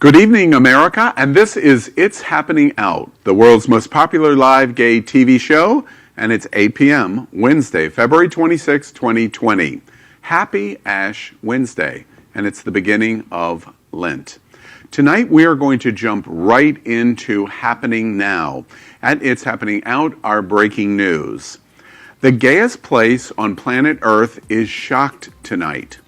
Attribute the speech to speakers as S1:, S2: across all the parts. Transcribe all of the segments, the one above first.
S1: Good evening, America, and this is It's Happening Out, the world's most popular live gay TV show, and it's 8 p.m. Wednesday, February 26, 2020. Happy Ash Wednesday, and it's the beginning of Lent. Tonight we are going to jump right into Happening Now. At It's Happening Out, our breaking news. The gayest place on planet Earth is shocked tonight.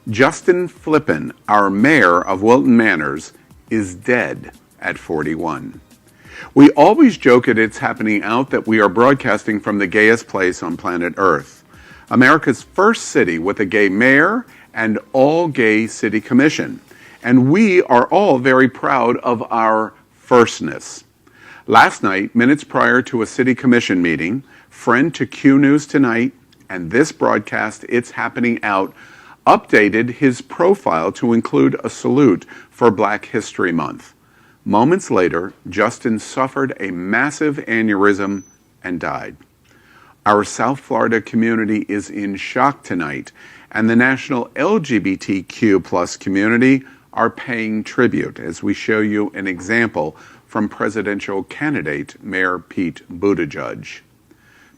S1: Justin Flippen, our mayor of Wilton Manors, is dead at 41. We always joke at It's Happening Out that we are broadcasting from the gayest place on planet Earth. America's first city with a gay mayor and all-gay city commission. And we are all very proud of our firstness. Last night, minutes prior to a city commission meeting, friend to Q News Tonight and this broadcast, It's Happening Out, updated his profile to include a salute for Black History Month. Moments later, Justin suffered a massive aneurysm and died. Our South Florida community is in shock tonight, and the national LGBTQ plus community are paying tribute, as we show you an example from presidential candidate Mayor Pete Buttigieg.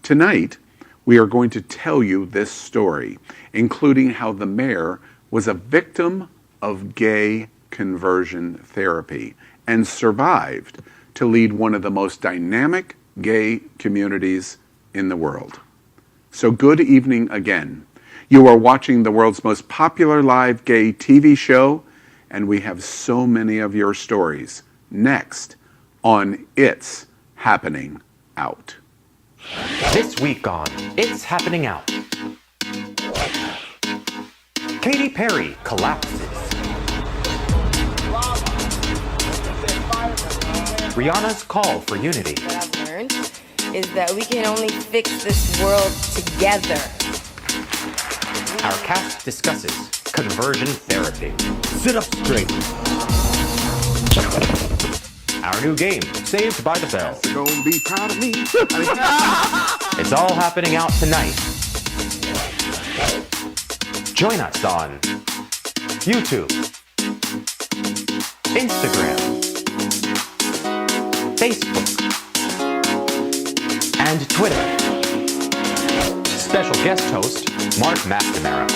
S1: Tonight, we are going to tell you this story, including how the mayor was a victim of gay conversion therapy and survived to lead one of the most dynamic gay communities in the world. So good evening again. You are watching the world's most popular live gay TV show, and we have so many of your stories next on It's Happening Out.
S2: This week on It's Happening Out. Katy Perry collapses. Rihanna's call for unity.
S3: What I've learned is that we can only fix this world together.
S2: Our cast discusses conversion therapy.
S4: Sit up straight.
S2: Our new game, Saved by the Bell.
S1: You're gonna be proud of me.
S2: It's all happening out tonight. Join us on YouTube, Instagram, Facebook, and Twitter. Special guest host, Mark McNamara.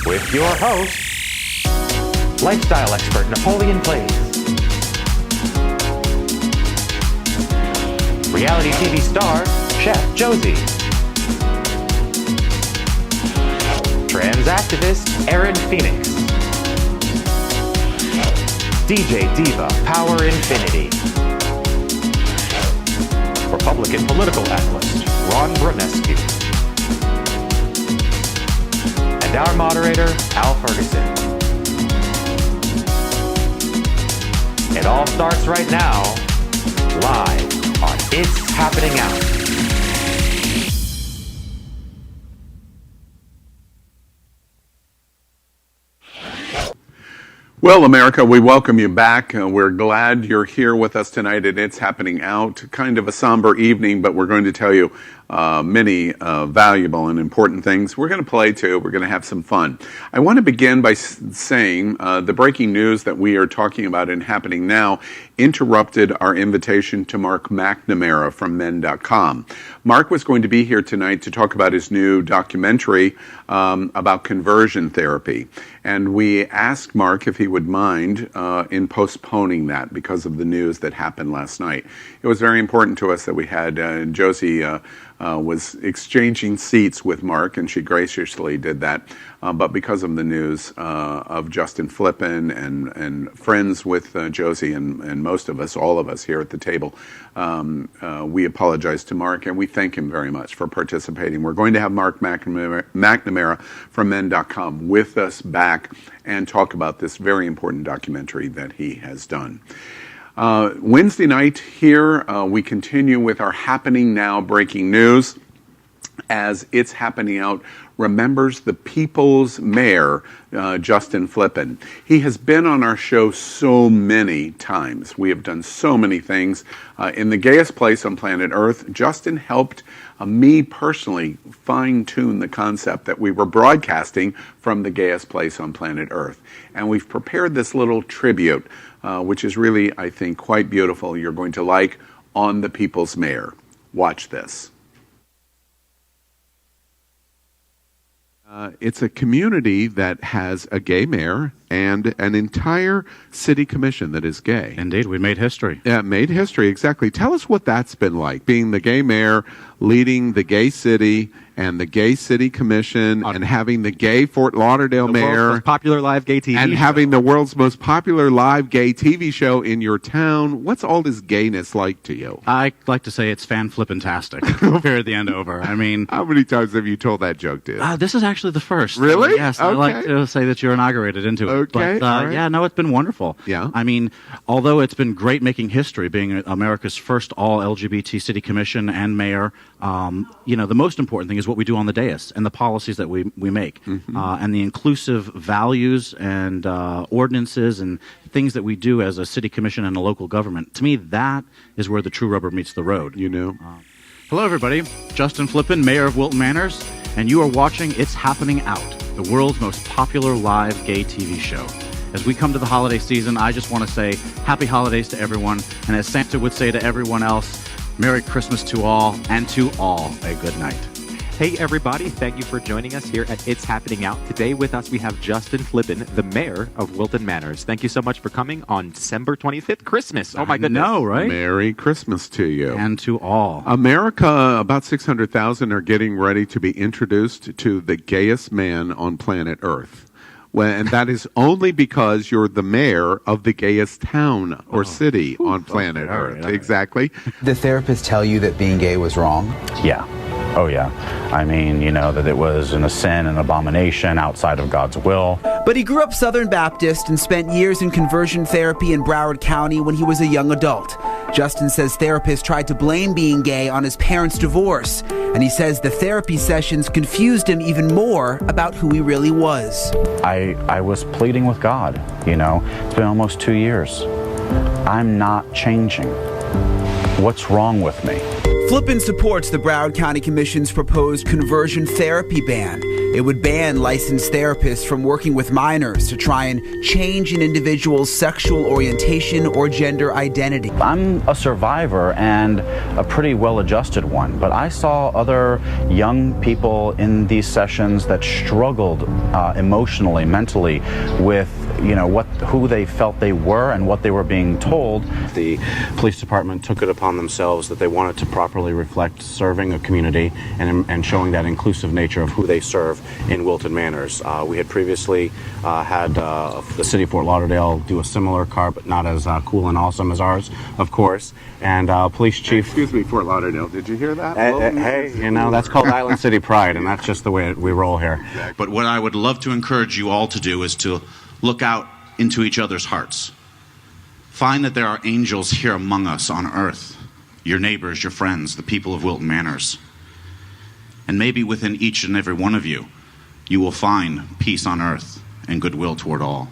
S2: With your host, lifestyle expert NapoleonPlays. Reality TV star, Chef Josie. Trans activist, Aaron Phoenix. DJ Diva Power Infiniti. Republican political analyst, Ronny Brenesky. And our moderator, Ferguson. It all starts right now, live on It's Happening Out.
S1: Well, America, we welcome you back. We're glad you're here with us tonight, and It's Happening Out. Kind of a somber evening, but we're going to tell you many valuable and important things. We're going to play, too. We're going to have some fun. I want to begin by saying the breaking news that we are talking about and happening now interrupted our invitation to Mark McNamara from Men.com. Mark was going to be here tonight to talk about his new documentary about conversion therapy. And we asked Mark if he would mind in postponing that because of the news that happened last night. It was very important to us that we had Josie was exchanging seats with Mark, and she graciously did that. But because of the news of Justin Flippen and friends with Josie and most of us, all of us here at the table, we apologize to Mark, and we thank him very much for participating. We're going to have Mark McNamara from Men.com with us back and talk about this very important documentary that he has done. Wednesday night here, we continue with our Happening Now breaking news. as It's Happening Out remembers the people's mayor, Justin Flippen. He has been on our show so many times. We have done so many things. In the gayest place on planet Earth, Justin helped me personally fine-tune the concept that we were broadcasting from the gayest place on planet Earth. And we've prepared this little tribute, which is really, I think, quite beautiful. You're going to like On the People's Mayor. Watch this. It's a community that has a gay mayor and an entire city commission that is gay.
S4: Indeed, we made history.
S1: Yeah, made history, exactly. Tell us what that's been like, being the gay mayor, leading the gay city and the gay city commission, and having the gay Fort Lauderdale mayor.
S4: World's most popular live gay TV
S1: and
S4: show.
S1: having the world's most popular live gay TV show in your town. What's all this gayness like to you?
S4: I like to say it's fan-flippantastic. Period, the end over. I mean...
S1: How many times have you told that joke, dude?
S4: This is actually the first.
S1: Really?
S4: Yes,
S1: Okay.
S4: I like to say that you're inaugurated into it.
S1: Okay,
S4: But,
S1: all right.
S4: yeah, no, it's been wonderful.
S1: Yeah.
S4: I mean, although it's been great making history, being America's first all-LGBT city commission and mayor, the most important thing is what we do on the dais and the policies that we make, and the inclusive values and ordinances and things that we do as a city commission and a local government. To me, that is where the true rubber meets the road.
S1: You know?
S4: Hello, everybody. Justin Flippen, mayor of Wilton Manors, and you are watching It's Happening Out, the world's most popular live gay TV show. As we come to the holiday season, I just want to say happy holidays to everyone, and as Santa would say to everyone else, Merry Christmas to all, and to all a good night.
S5: Hey everybody, thank you for joining us here at It's Happening Out. Today with us we have Justin Flippen, the mayor of Wilton Manors. Thank you so much for coming on December 25th, Christmas. Oh my goodness.
S4: No, right?
S1: Merry Christmas to you.
S4: And to all.
S1: America, about 600,000 are getting ready to be introduced to the gayest man on planet Earth. And that is only because you're the mayor of the gayest town or city on planet Earth. Exactly.
S6: Did therapists tell you that being gay was wrong?
S7: Yeah. Oh, yeah. I mean, that it was a sin, an abomination outside of God's will.
S8: But he grew up Southern Baptist and spent years in conversion therapy in Broward County when he was a young adult. Justin says therapists tried to blame being gay on his parents' divorce, and he says the therapy sessions confused him even more about who he really was.
S7: I was pleading with God, It's been almost 2 years. I'm not changing. What's wrong with me?
S8: Flippen supports the Broward County Commission's proposed conversion therapy ban. It would ban licensed therapists from working with minors to try and change an individual's sexual orientation or gender identity.
S7: I'm a survivor and a pretty well-adjusted one, but I saw other young people in these sessions that struggled emotionally, mentally with who they felt they were and what they were being told.
S4: The police department took it upon themselves that they wanted to properly reflect serving a community and showing that inclusive nature of who they serve in Wilton Manors. We had previously had the city of Fort Lauderdale do a similar car, but not as cool and awesome as ours, of course. And police chief...
S1: Excuse me, Fort Lauderdale. Did you hear that?
S4: Hey, that's called Island City Pride, and that's just the way we roll here.
S9: But what I would love to encourage you all to do is to look out into each other's hearts. Find that there are angels here among us on earth, your neighbors, your friends, the people of Wilton Manors. And maybe within each and every one of you, you will find peace on earth and goodwill toward all.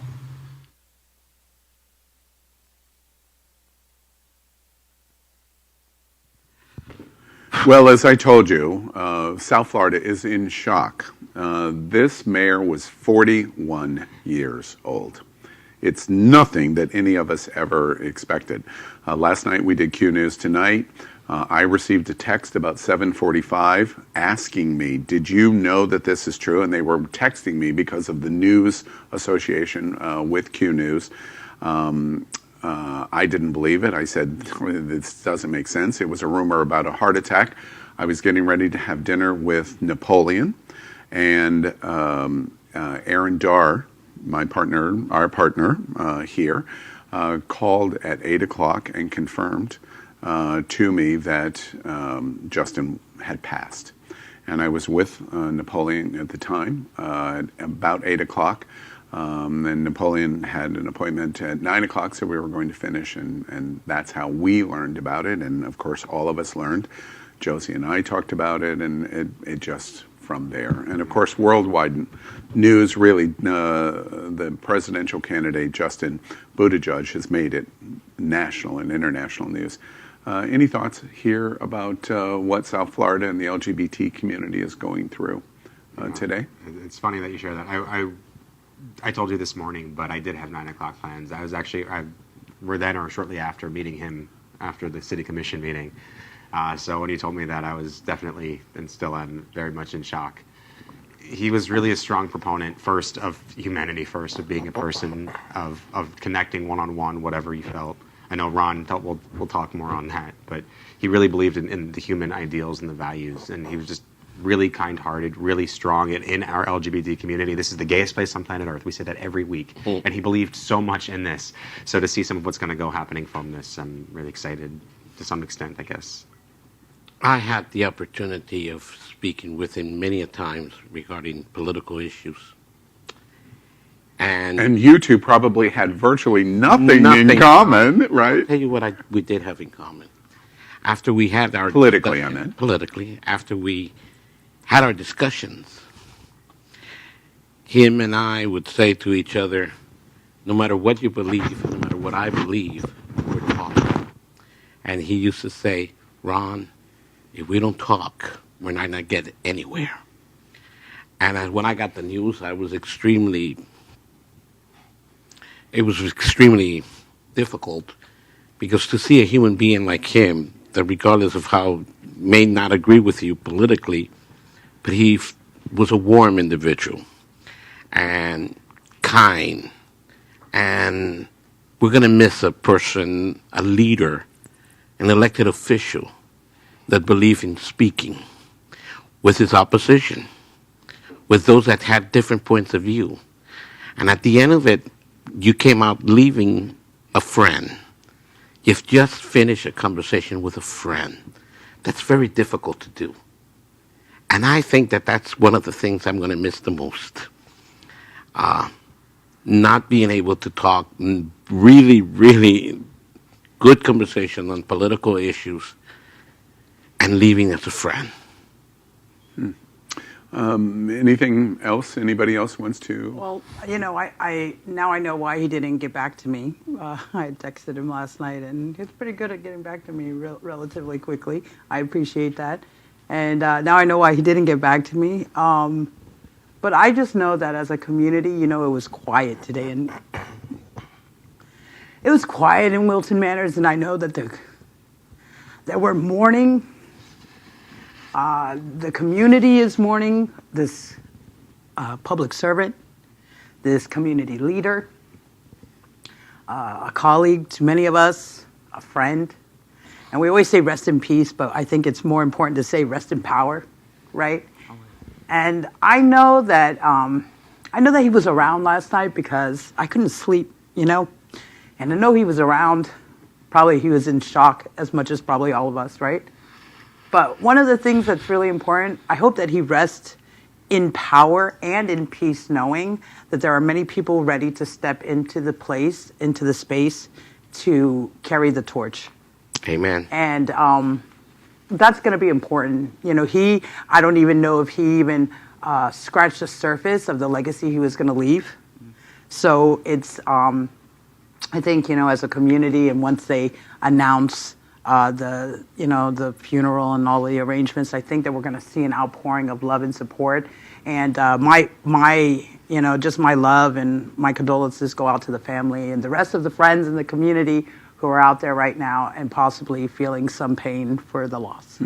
S1: Well, as I told you, South Florida is in shock. This mayor was 41 years old. It's nothing that any of us ever expected. Last night we did Q News Tonight. I received a text about 7:45 asking me, did you know that this is true? And they were texting me because of the news association with Q News. I didn't believe it. I said, this doesn't make sense. It was a rumor about a heart attack. I was getting ready to have dinner with Napoleon, and Aaron Darr, our partner here, called at 8 o'clock and confirmed to me that Justin had passed. And I was with Napoleon at the time, at about 8 o'clock. And Napoleon had an appointment at 9 o'clock, so we were going to finish, and that's how we learned about it. And of course, all of us learned Josie and I talked about it, and it just from there. And of course, worldwide news, really, the presidential candidate, Justin Buttigieg, has made it national and international news. Any thoughts here about what South Florida and the LGBT community is going through today?
S10: It's funny that you share that. I told you this morning, but I did have 9 o'clock plans. I was actually, we're then or shortly after meeting him after the city commission meeting. So when he told me that, I was definitely, and still am, very much in shock. He was really a strong proponent, first, of humanity first, of being a person, of connecting one-on-one, whatever he felt. I know Ron, we'll talk more on that, but he really believed in the human ideals and the values, and he was just really kind-hearted, really strong in our LGBT community. This is the gayest place on planet Earth. We say that every week, and he believed so much in this. So to see some of what's going to go happening from this, I'm really excited to some extent, I guess.
S11: I had the opportunity of speaking with him many a times regarding political issues. And
S1: you two probably had virtually nothing in common, right?
S11: I'll tell you what we did have in common. After we had our...
S1: Politically, I meant.
S11: Politically. After we had our discussions, him and I would say to each other, no matter what you believe, no matter what I believe, we're talking. And he used to say, Ron, if we don't talk, we're not going to get anywhere. And when I got the news, it was extremely difficult, because to see a human being like him, that regardless of how may not agree with you politically, but he was a warm individual and kind, and we're going to miss a person, a leader, an elected official that believed in speaking with his opposition, with those that had different points of view. And at the end of it, you came out leaving a friend. You've just finished a conversation with a friend. That's very difficult to do. And I think that that's one of the things I'm going to miss the most. Not being able to talk really, really good conversation on political issues and leaving as a friend.
S1: Anything else? Anybody else wants to?
S12: Well, I now I know why he didn't get back to me. I had texted him last night, and he's pretty good at getting back to me relatively quickly. I appreciate that. And now I know why he didn't get back to me. But I just know that as a community, it was quiet today. And it was quiet in Wilton Manors, and I know that we're mourning. The community is mourning this public servant, this community leader, a colleague to many of us, a friend. And we always say rest in peace, but I think it's more important to say rest in power, right? And I know that he was around last night because I couldn't sleep, And I know he was around. Probably he was in shock as much as probably all of us, right? But one of the things that's really important, I hope that he rests in power and in peace, knowing that there are many people ready to step into the space to carry the torch.
S11: Amen.
S12: And that's going to be important. I don't even know if he even scratched the surface of the legacy he was going to leave. So it's, I think, as a community, and once they announce the funeral and all the arrangements, I think that we're going to see an outpouring of love and support. And just my love and my condolences go out to the family and the rest of the friends in the community who are out there right now and possibly feeling some pain for the loss.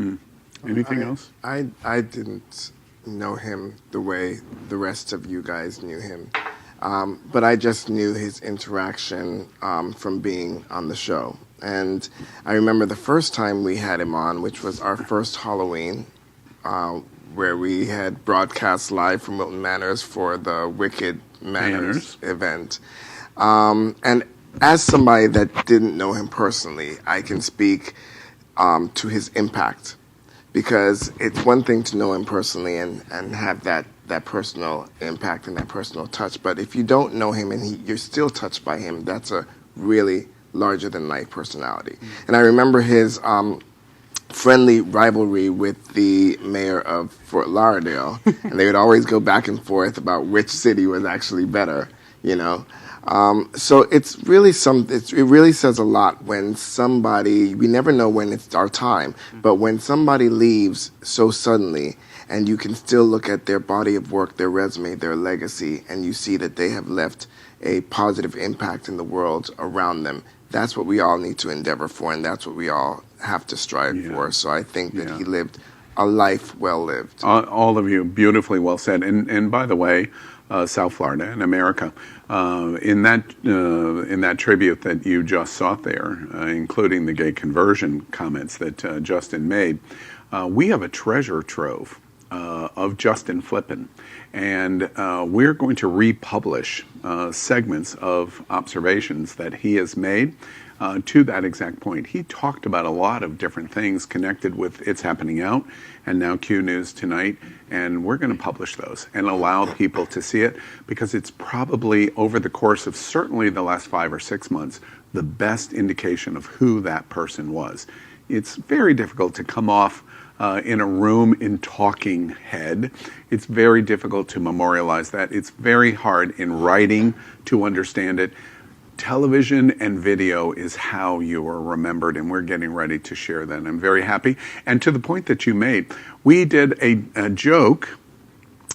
S1: Anything else?
S13: I didn't know him the way the rest of you guys knew him. But I just knew his interaction from being on the show. And I remember the first time we had him on, which was our first Halloween, where we had broadcast live from Wilton Manors for the Wicked Manors event. And as somebody that didn't know him personally, I can speak to his impact. Because it's one thing to know him personally and have that personal impact and that personal touch. But if you don't know him and you're still touched by him, that's a really larger-than-life personality. And I remember his friendly rivalry with the mayor of Fort Lauderdale, and they would always go back and forth about which city was actually better, you know. So it's really it really says a lot when somebody, we never know when it's our time, but when somebody leaves so suddenly, and you can still look at their body of work, their resume, their legacy, and you see that they have left a positive impact in the world around them. That's what we all need to endeavor for, and that's what we all have to strive for. So I think that he lived a life well lived.
S1: All of you, beautifully well said. And by the way, South Florida and America, in that tribute that you just saw there, including the gay conversion comments that Justin made, we have a treasure trove of Justin Flippen. And we're going to republish segments of observations that he has made to that exact point. He talked about a lot of different things connected with It's Happening Out and now Q News Tonight, and we're going to publish those and allow people to see it, because it's probably, over the course of certainly the last 5 or 6 months, the best indication of who that person was. It's very difficult to come off in a room in talking head. It's very difficult to memorialize that. It's very hard in writing to understand it. Television and video is how you are remembered, and we're getting ready to share that. I'm very happy. And to the point that you made, we did a joke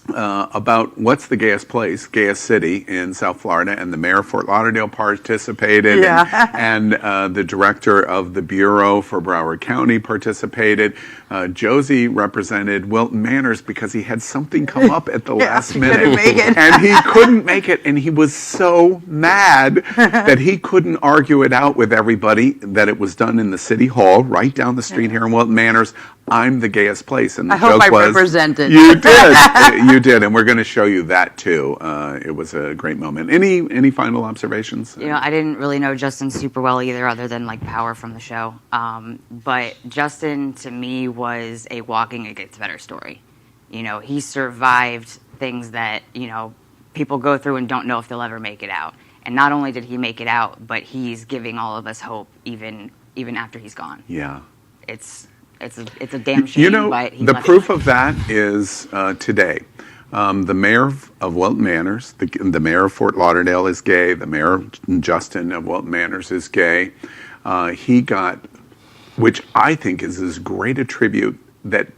S1: about what's the gayest place, gayest city in South Florida, and the mayor of Fort Lauderdale participated, and the director of the Bureau for Broward County participated. Josie represented Wilton Manors because he had something come up at the last minute, and he couldn't make it, and he was so mad that he couldn't argue it out with everybody that it was done in the city hall right down the street here in Wilton Manors. I'm the gayest place, and the joke was,
S12: represented.
S1: You did, you did, and we're going to show you that too. It was a great moment. Any final observations?
S14: You know, I didn't really know Justin super well either, other than like power from the show. But Justin to me was a walking it gets better story. You know, he survived things that, you know, people go through and don't know if they'll ever make it out. And not only did he make it out, but he's giving all of us hope even after he's gone.
S1: Yeah.
S14: It's a damn shame.
S1: You know,
S14: but he
S1: the
S14: left
S1: proof of that is today. The mayor of Wilton Manors, the mayor of Fort Lauderdale is gay. The mayor, Justin, of Wilton Manors is gay. He got, which I think is as great a tribute that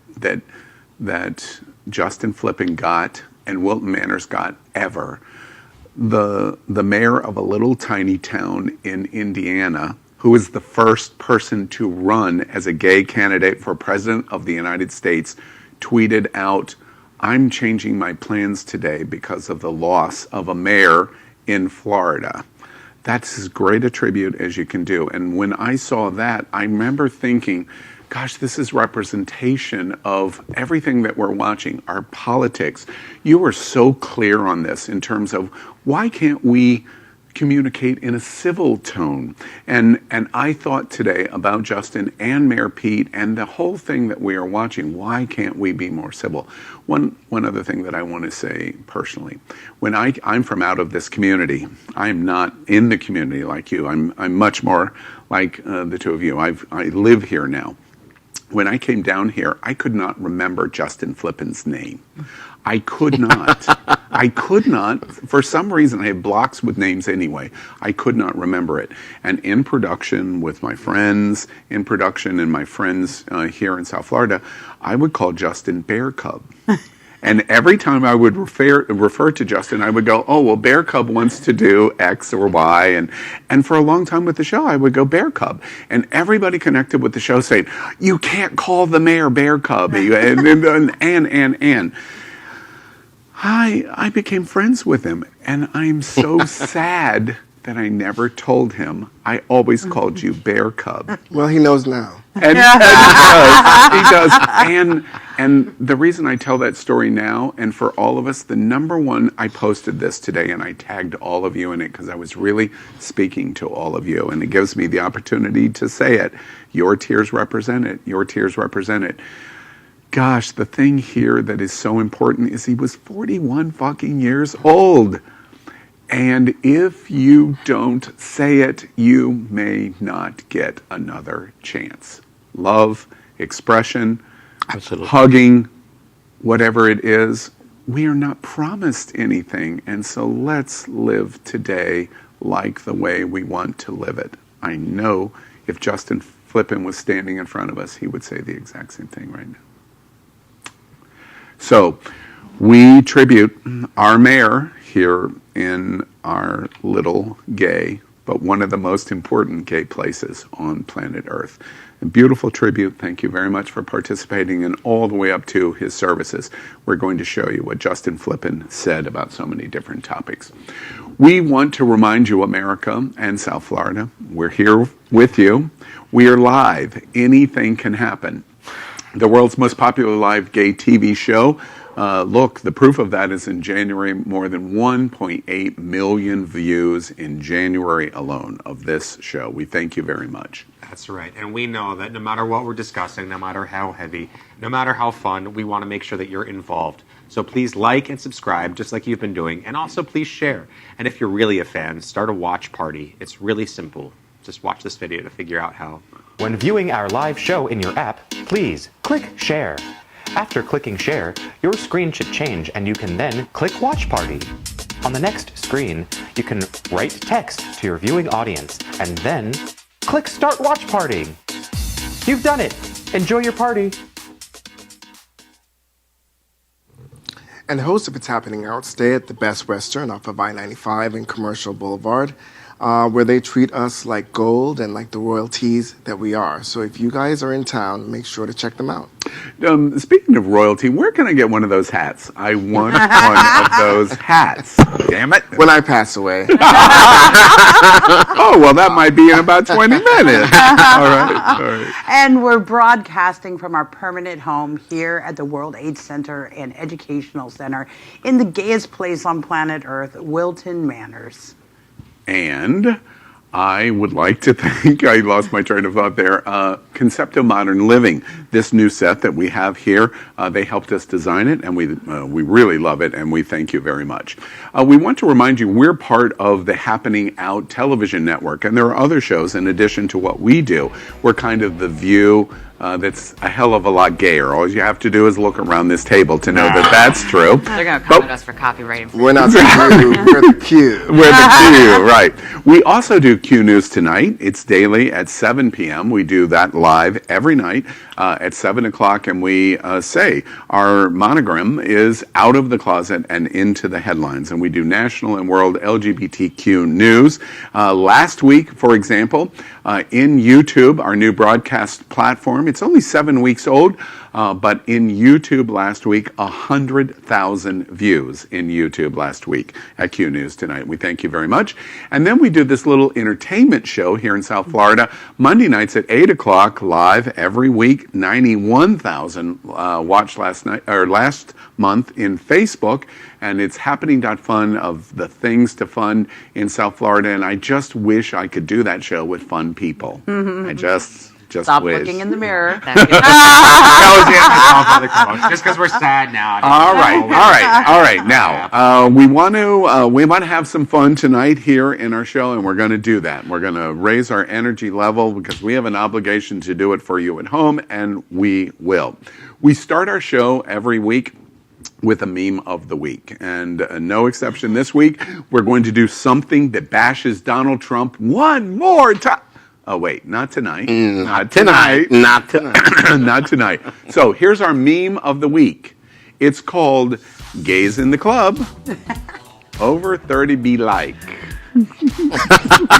S1: Justin Flippen got and Wilton Manors got ever. The mayor of a little tiny town in Indiana, who was the first person to run as a gay candidate for president of the United States, tweeted out, "I'm changing my plans today because of the loss of a mayor in Florida." That's as great a tribute as you can do. And when I saw that, I remember thinking, gosh, this is representation of everything that we're watching, our politics. You were so clear on this in terms of why can't we communicate in a civil tone. And I thought today about Justin and Mayor Pete and the whole thing that we are watching. Why can't we be more civil? One other thing that I want to say personally, when I'm from out of this community, I'm not in the community like you. I'm much more like the two of you. I live here now. When I came down here, I could not remember Justin Flippen's name. I could not. I could not. For some reason, I have blocks with names anyway. I could not remember it. And in production with my friends, and my friends here in South Florida, I would call Justin Bear Cub. And every time I would refer to Justin, I would go, oh, well, Bear Cub wants to do X or Y. And for a long time with the show, I would go Bear Cub. And everybody connected with the show saying, you can't call the mayor Bear Cub. And I became friends with him. And I'm so sad that I never told him. I always called you Bear Cub.
S13: Well, he knows now.
S1: And he does. And the reason I tell that story now, and for all of us, the number one, I posted this today and I tagged all of you in it because I was really speaking to all of you, and it gives me the opportunity to say it. Your tears represent it. Your tears represent it. Gosh, the thing here that is so important is he was 41 fucking years old. And if you don't say it, you may not get another chance. Love expression,
S11: Absolutely.
S1: hugging, whatever it is. We are not promised anything, and so let's live today like the way we want to live it. I know if Justin Flippen was standing in front of us, he would say the exact same thing right now. So we tribute our mayor here in our little gay, but one of the most important gay places on planet Earth. A beautiful tribute. Thank you very much for participating, and all the way up to his services. We're going to show you what Justin Flippen said about so many different topics. We want to remind you, America and South Florida, we're here with you. We are live. Anything can happen. The world's most popular live gay TV show. Look, the proof of that is in January, more than 1.8 million views in January alone of this show. We thank you very much.
S10: That's right. And we know that no matter what we're discussing, no matter how heavy, no matter how fun, we want to make sure that you're involved. So please like and subscribe, just like you've been doing. And also please share. And if you're really a fan, start a watch party. It's really simple. Just watch this video to figure out how.
S2: When viewing our live show in your app, please click share. After clicking share, your screen should change and you can then click watch party. On the next screen, you can write text to your viewing audience and then click start watch party. You've done it. Enjoy your party.
S13: And the host of It's Happening Out stay at the Best Western off of I-95 and Commercial Boulevard, where they treat us like gold and like the royalties that we are. So if you guys are in town, make sure to check them out.
S1: Speaking of royalty, where can I get one of those hats? I want one of those hats. Damn it.
S13: When I pass away.
S1: Oh, well, that might be in about 20 minutes. All right.
S12: And we're broadcasting from our permanent home here at the World AIDS Center and Educational Center in the gayest place on planet Earth, Wilton, Manors.
S1: And I would like to thank, I lost my train of thought there, Concepto Modern Living, this new set that we have here. They helped us design it, and we really love it, and we thank you very much. We want to remind you we're part of the Happening Out television network, and there are other shows in addition to what we do. We're kind of the View that's a hell of a lot gayer. All you have to do is look around this table to know that that's true.
S14: They're going to come at us for copyright infringement.
S13: We're not the Q, we're the Q.
S1: We're the Q, right. We also do Q News Tonight. It's daily at 7 p.m. We do that live every night at 7 o'clock, and we say our monogram is out of the closet and into the headlines, and we do national and world LGBTQ news. Last week, for example, in YouTube, our new broadcast platform, it's only 7 weeks old, but in YouTube last week, 100,000 views in YouTube last week at Q News Tonight. We thank you very much. And then we do this little entertainment show here in South Florida, Monday nights at 8 o'clock live every week. 91,000 watched last month in Facebook, and it's happening.fun of the things to fun in South Florida, and I just wish I could do that show with fun people. I just
S12: Stop
S1: wish.
S12: looking in the mirror.
S10: Just because we're sad now.
S1: All right. Now we want to have some fun tonight here in our show, and we're going to do that. We're going to raise our energy level because we have an obligation to do it for you at home, and we will. We start our show every week with a meme of the week, and no exception this week. We're going to do something that bashes Donald Trump one more time. Oh, wait, not tonight. Not tonight. Not tonight. So here's our meme of the week. It's called Gays in the Club. Over 30 be like.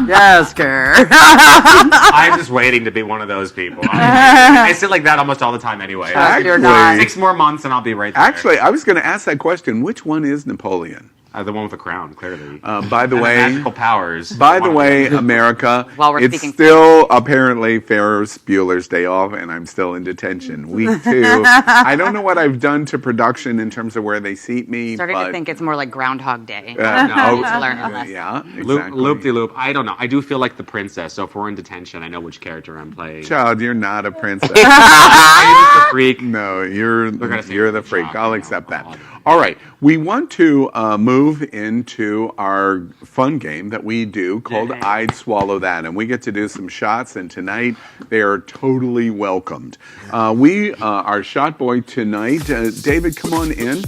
S12: Yes, Kerr.
S10: I'm just waiting to be one of those people. I sit like that almost all the time anyway.
S12: You're not.
S10: 6 more months and I'll be right there.
S1: Actually, I was going to ask that question. Which one is Napoleon?
S10: The one with the crown, clearly.
S1: By the way,
S10: magical powers.
S1: By the way, America, it's still apparently Ferris Bueller's Day Off, and I'm still in detention. Week 2. I don't know what I've done to production in terms of where they seat me.
S14: Starting to think it's more like Groundhog Day.
S10: To
S14: learn a lesson.
S1: Yeah, exactly.
S10: Loop-de-loop. I don't know. I do feel like the princess, so if we're in detention, I know which character I'm playing.
S1: Child, you're not a princess.
S10: I'm just a freak.
S1: No, you're the freak. I'll accept that. All right. We want to move into our fun game that we do called I'd Swallow That. And we get to do some shots, and tonight they are totally welcomed. Our shot boy tonight, David, come on in.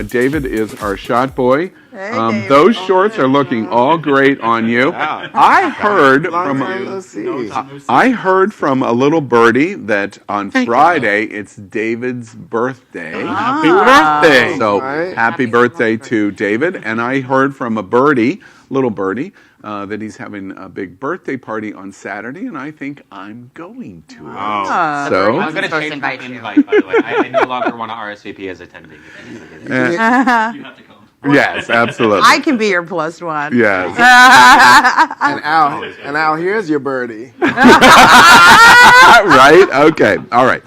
S1: David is our shot boy. Those shorts are looking all great on you. I heard from a little birdie that on Friday it's David's birthday.
S11: Happy birthday!
S1: So happy birthday to David. And I heard from a birdie, little birdie, that he's having a big birthday party on Saturday, and I think I'm going to it. So
S5: I'm going to change my invite, by the way. I no longer want to RSVP as attending. You have to come.
S1: Yes, absolutely.
S12: I can be your plus one.
S1: Yes.
S13: And Al, here's your birdie.
S1: Right? Okay. All right.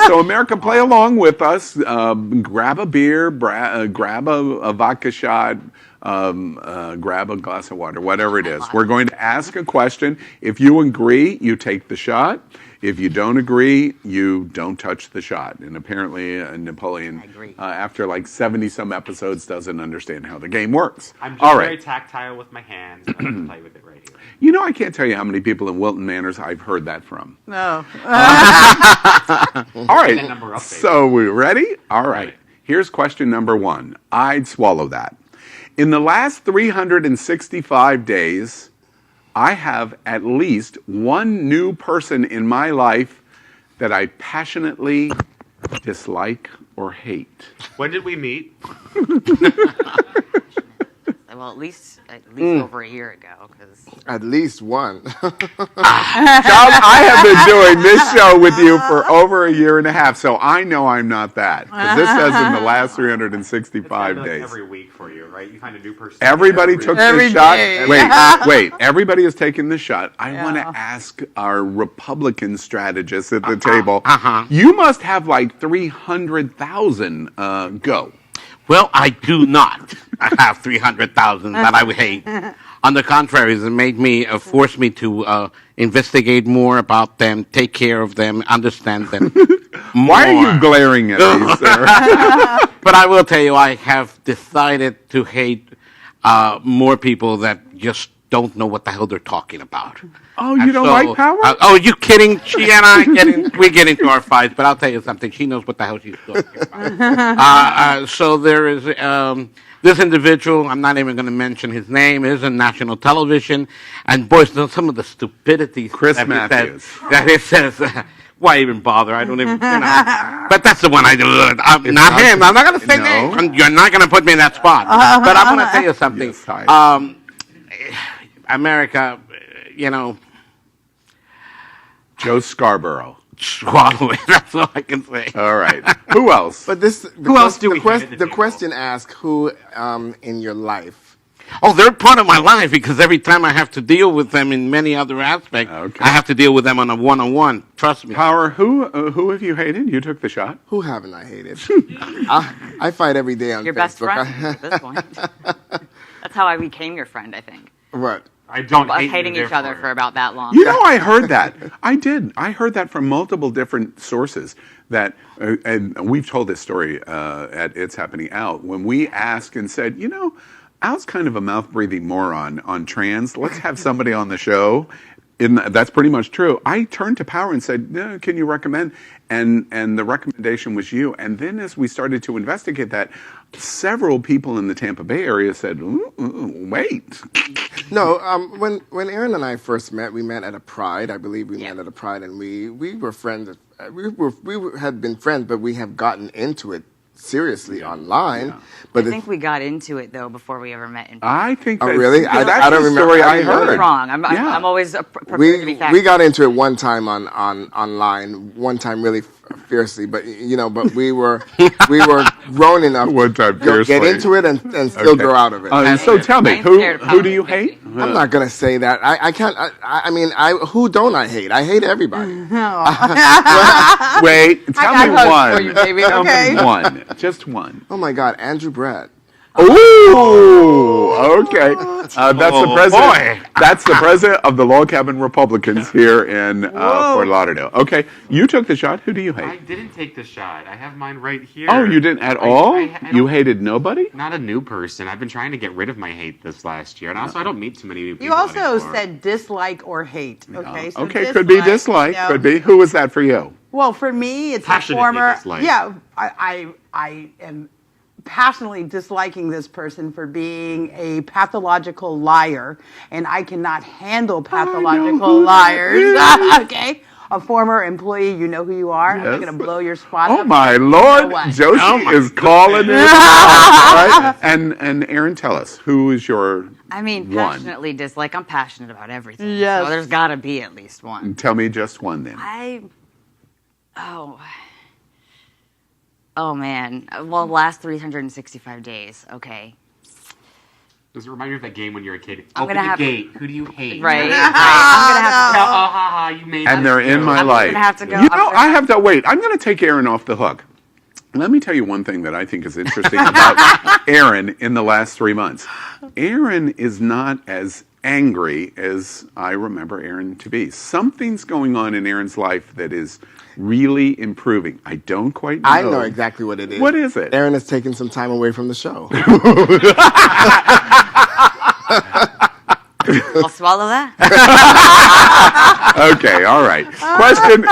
S1: So, America, play along with us. Grab a beer, grab a vodka shot, grab a glass of water, whatever it is. We're going to ask a question. If you agree, you take the shot. If you don't agree, you don't touch the shot. And apparently Napoleon, after like 70-some episodes, doesn't understand how the game works.
S5: I'm just very tactile with my hands. I can play with it right here.
S1: You know, I can't tell you how many people in Wilton Manors I've heard that from.
S12: No.
S1: All right. So we ready? All right. Here's question number 1. I'd swallow that. In the last 365 days, I have at least one new person in my life that I passionately dislike or hate.
S5: When did we meet?
S14: Well, at least over a year ago.
S13: At least one.
S1: Child, I have been doing this show with you for over a year and a half, so I know I'm not that. Because this says in the last 365 days.
S5: Every week for you, right? You find a new person.
S1: Everybody took the shot. Wait. Everybody is taking the shot. I want to ask our Republican strategists at the table. You must have like 300,000 go.
S11: Well, I do not have 300,000 that I would hate. On the contrary, it made me, forced me to investigate more about them, take care of them, understand them.
S1: Why are you glaring at me, sir?
S11: But I will tell you, I have decided to hate more people that just don't know what the hell they're talking about.
S1: Oh, you don't like power?
S11: Oh, are you kidding? She and I we get into our fights, but I'll tell you something. She knows what the hell she's talking about. So there is this individual. I'm not even going to mention his name. Is on national television, and boy, some of the stupidities
S1: Chris
S11: that
S1: Matthews.
S11: He says. Why even bother? I don't even, But that's the one I do. Not him. I'm not going to say names. You're not going to put me in that spot. But I'm going to tell you something.
S1: Yes,
S11: America,
S1: Joe Scarborough.
S11: Swallow it. That's all I can say.
S1: All right. Who else?
S13: But the question asks who in your life.
S11: Oh, they're part of my life because every time I have to deal with them in many other aspects, I have to deal with them on a one-on-one. Trust me.
S1: Power, who have you hated? You took the shot.
S13: Who haven't I hated? I fight every day on
S14: Your
S13: Facebook.
S14: best friend at this point. That's how I became your friend, I think.
S13: What?
S5: I don't
S14: Us
S5: hate
S14: hating
S5: you,
S14: each other for about that long.
S1: You know, I heard that. I did. I heard that from multiple different sources. That, and we've told this story at It's Happening Out when we asked and said, Al's kind of a mouth-breathing moron on trans. Let's have somebody on the show. That's pretty much true. I turned to Power and said, no, can you recommend? And the recommendation was you. And then as we started to investigate that, several people in the Tampa Bay area said, wait.
S13: No, when Aaron and I first met, we met at a Pride. I believe we met at a Pride, and we were friends. We had been friends, but we have gotten into it seriously online.
S14: Yeah.
S13: But
S14: I think we got into it though before we ever met in person.
S1: I think
S13: that's, really?
S1: I don't remember. Story I heard.
S14: I'm wrong. I'm always prepared to be factual.
S13: We got into it one time on online, one time really fiercely, but but we were grown enough
S1: one time
S13: to get into it and still grow out of it.
S1: So tell me, who do you hate?
S13: I'm not gonna say that. I can't. I mean, who don't I hate? I hate everybody.
S1: Wait, tell me one.
S12: For you, baby.
S1: Tell me one. Just one.
S13: Oh my God, Andrew Brett.
S1: Ooh, okay. That's the president.
S11: Boy.
S1: That's the president of the Log Cabin Republicans here in Fort Lauderdale. Okay, you took the shot. Who do you
S10: I
S1: hate?
S10: didn't take the shot. I have mine right here.
S1: Oh, you didn't at all? You hated nobody?
S10: Not a new person. I've been trying to get rid of my hate this last year, and also I don't meet too many new people
S12: You also
S10: anymore.
S12: said dislike or hate. Okay, so
S1: Okay, could be dislike.
S12: no.
S1: Could be. Who was that for you?
S12: Well, for me, it's a
S10: Passionately
S12: former.
S10: dislike.
S12: Yeah, I am passionately disliking this person for being a pathological liar, and I cannot handle pathological liars. Okay, a former employee, you know who you are. I'm
S1: Yes.
S12: going to blow your spot
S1: Oh
S12: up.
S1: my
S12: You know
S1: Lord,
S12: what?
S1: Josie is calling it. All right, and Aaron, tell us who is your
S14: I mean,
S1: one?
S14: passionately dislike. I'm passionate about everything.
S12: Yes.
S14: So there's got to be at least one.
S1: Tell me just one then.
S14: Oh man. Well, last 365 days. Okay.
S10: Does it remind you of that game when you're a kid?
S14: I'm
S10: Open
S14: gonna
S10: the
S14: have-
S10: gate. Who do you hate?
S14: Right. I'm gonna have to
S10: Oh, ha ha! You made.
S1: And they're in my
S14: I'm
S1: life.
S14: gonna have to go.
S1: You know, I have to wait. I'm going to take Aaron off the hook. Let me tell you one thing that I think is interesting about Aaron in the last 3 months. Aaron is not as angry as I remember Aaron to be. Something's going on in Aaron's life that is really improving. I don't quite know.
S13: I know exactly what it is.
S1: What is it?
S13: Aaron has taken some time away from the show.
S14: I'll swallow that.
S1: Okay, all right. Question,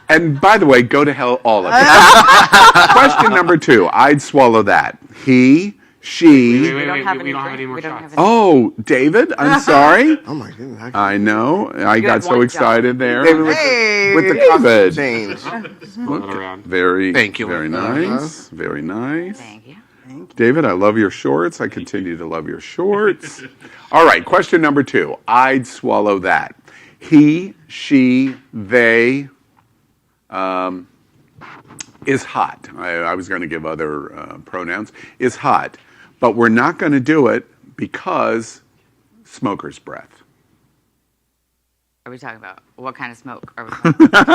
S1: and by the way, go to hell, all of you. Question number 2. I'd swallow that. He, she.
S10: Wait,
S14: We don't have
S10: we don't have
S14: any
S10: any more
S14: drink. We don't
S10: shots.
S14: have any-
S1: Oh, David, I'm sorry.
S13: Oh my goodness.
S1: I know. I got
S14: had
S1: so
S14: one
S1: excited there.
S13: David with the costume
S1: David.
S13: change.
S10: Split it around.
S1: Very,
S11: Thank you.
S1: Very nice. Very nice.
S14: Thank you.
S1: David, I love your shorts. I continue to love your shorts. All right, question number 2. I'd swallow that. He, she, they is hot. I was going to give other pronouns. Is hot. But we're not going to do it because smoker's breath.
S14: Are we talking about what kind of smoke are we talking about?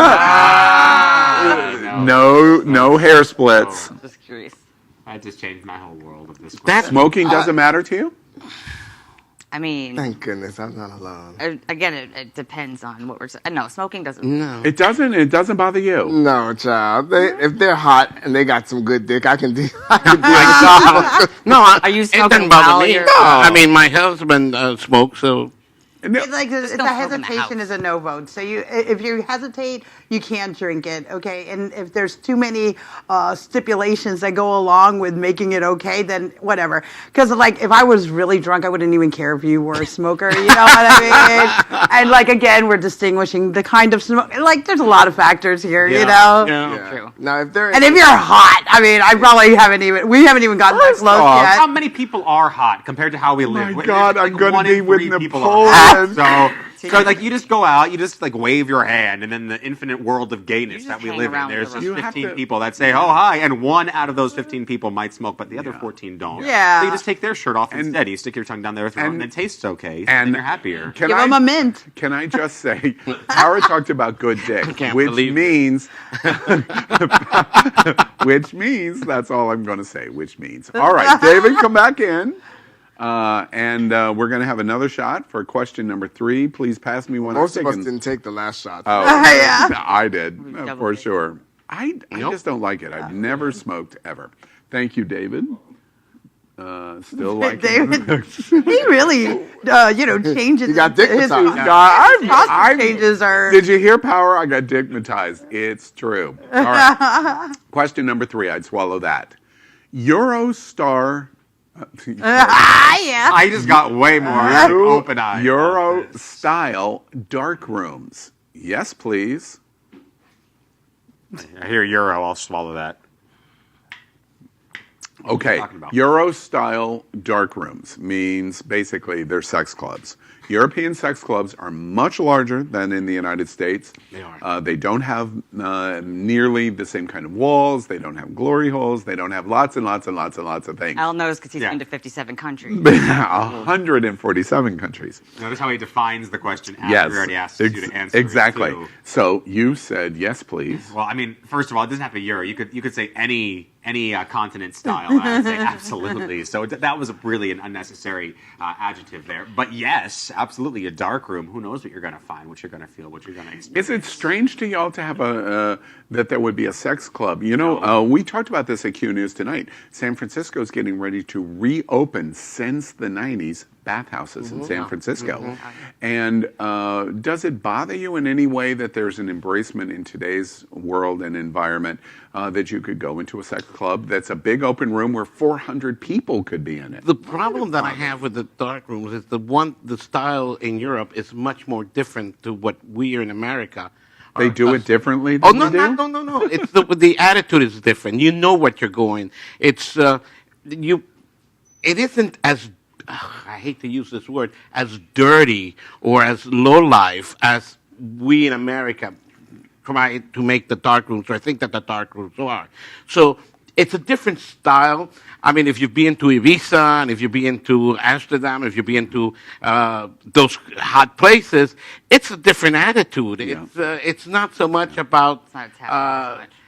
S1: No hair splits.
S14: Just curious.
S10: I just changed my whole world of this.
S11: That
S1: Smoking doesn't matter to you?
S14: I mean,
S13: Thank goodness I'm not alone.
S14: again, it depends on what we're saying. No, smoking doesn't.
S11: No.
S1: It doesn't. It doesn't bother you.
S13: No, child. If they're hot and they got some good dick, I can do.
S11: No,
S14: Are you
S11: it
S14: smoking
S11: doesn't bother
S14: while
S11: me.
S14: you're-
S11: No. I mean, my husband smokes, so
S12: It's like it's
S14: don't
S12: a
S14: smoke in the
S12: hesitation
S14: house.
S12: is a no vote. So if you hesitate, you can't drink it. Okay, and if there's too many stipulations that go along with making it okay, then whatever. Because like if I was really drunk, I wouldn't even care if you were a smoker. You know what I mean? And like again, we're distinguishing the kind of smoke. Like there's a lot of factors here. You know.
S11: yeah.
S14: True.
S13: Now, if they're
S12: And if you're hot, I mean, I probably haven't even. We haven't even gotten that close
S1: off,
S12: yet.
S10: How many people are hot compared to how we live?
S1: My God, I'm gonna
S10: one
S1: be
S10: in
S1: with
S10: 3 people
S1: Napoleon.
S10: are hot. So like you just go out, you just like wave your hand, and then the infinite world of gayness
S14: You
S10: that
S14: just
S10: we
S14: hang
S10: live in,
S14: around with
S10: there's
S14: the
S10: just
S1: rest. You have
S10: 15
S1: to-
S10: people that say, "Oh hi," and 1 out of those 15 people might smoke, but the other 14 don't.
S12: Yeah.
S10: So you just take their shirt off instead. You stick your tongue down their throat, and, it tastes okay, and then you're happier.
S1: Can
S12: Give
S1: I,
S12: them a mint.
S1: Can I just say, Howard talked about good dick,
S11: can't
S1: which
S11: believe
S1: means, that's all I'm going to say, which means. All right, David, come back in. And we're going to have another shot for question number 3. Please pass me one.
S13: most
S1: I've
S13: of us
S1: taken-
S13: didn't take the last shot.
S1: Oh,
S12: Yeah.
S1: I did, for
S14: did.
S1: sure. I just don't like it. I've never smoked ever. Thank you, David. Still like
S12: David, he really, changes.
S13: You got dignitized.
S12: Costume changes are.
S1: Did you hear Power? I got dignitized. It's true. All right. Question number 3. I'd swallow that. Eurostar.
S12: Yeah.
S10: I just got way more open eyes.
S1: Euro style dark rooms. Yes, please.
S10: I hear Euro. I'll swallow that.
S1: Okay.
S10: talking about?
S1: Euro style dark rooms means basically they're sex clubs. European sex clubs are much larger than in the United States.
S11: They are.
S1: They don't have nearly the same kind of walls. They don't have glory holes. They don't have lots and lots and lots and lots of things.
S14: Al knows because he's been to 57 countries.
S1: 147 countries.
S10: Notice how he defines the question after
S1: Yes.
S10: he already asked you to answer
S1: exactly.
S10: it, too.
S1: So you said yes, please.
S10: Well, I mean, first of all, it doesn't have to be Euro. You could say any any continent style. I'd say absolutely. So that was really an unnecessary adjective there. But yes, absolutely, a dark room. Who knows what you're going to find, what you're going to feel, what you're going to experience.
S1: Is it strange to y'all to have that there would be a sex club? You know, we talked about this at Q News tonight. San Francisco is getting ready to reopen since the 90s bathhouses in San Francisco. And does it bother you in any way that there's an embracement in today's world and environment that you could go into a sex club that's a big open room where 400 people could be in it?
S11: The problem that I have with the dark rooms is the style in Europe is much more different to what we are in America.
S1: They do it differently than we do?
S11: No. It's the attitude is different. You know what you're going. It's it isn't as I hate to use this word, as dirty or as low life as we in America try to make the dark rooms, or I think that the dark rooms are. So it's a different style. I mean, if you've been to Ibiza, and if you've been to Amsterdam, if you've been to those hot places, it's a different attitude.
S1: Yeah.
S11: It's not so much about.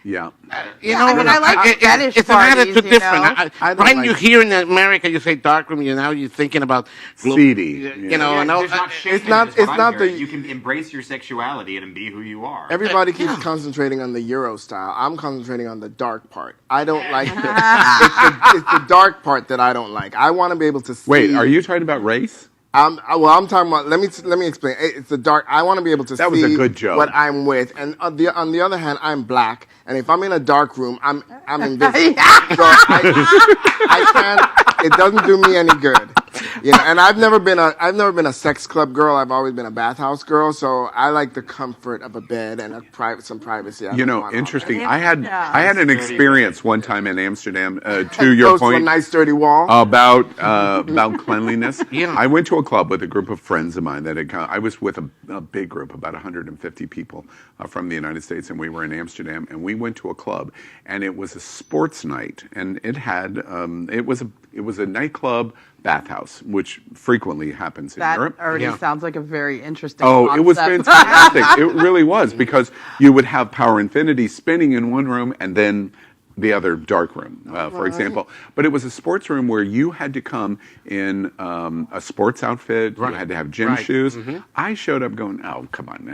S1: Yeah.
S12: I like fetish
S11: it's
S12: parties,
S11: an attitude different.
S1: I don't
S11: Right,
S1: like
S11: you hear in America, you say dark room, you're thinking about
S1: seedy.
S11: You know, and all,
S10: it's not the you can embrace your sexuality and be who you are.
S13: Everybody keeps concentrating on the Euro style. I'm concentrating on the dark part. I don't like it's the dark part that I don't like. I want to be able to see.
S1: Wait, are you talking about race?
S13: I'm talking about. Let me explain. It's the dark. I want to be able to see.
S1: That was a good joke.
S13: What I'm with, and on the other hand, I'm black, and if I'm in a dark room, I'm invisible. So I can't. It doesn't do me any good. You know, and I've never been a sex club girl. I've always been a bathhouse girl. So I like the comfort of a bed and some privacy.
S1: You know, interesting. I had an experience one time in Amsterdam. To your point,
S13: to a nice dirty wall
S1: about cleanliness. Yeah. I went to a club with a group of friends of mine that had come. I was with a big group, about 150 people from the United States, and we were in Amsterdam. And we went to a club, and it was a sports night, and it had it was a nightclub bathhouse, which frequently happens in Europe.
S12: That already sounds like a very interesting
S1: concept. It was
S12: concept.
S1: fantastic. It really was, because you would have Power Infiniti spinning in one room and then the other dark room, for example. But it was a sports room where you had to come in a sports outfit. You had to have gym shoes. I showed up going, oh, come on,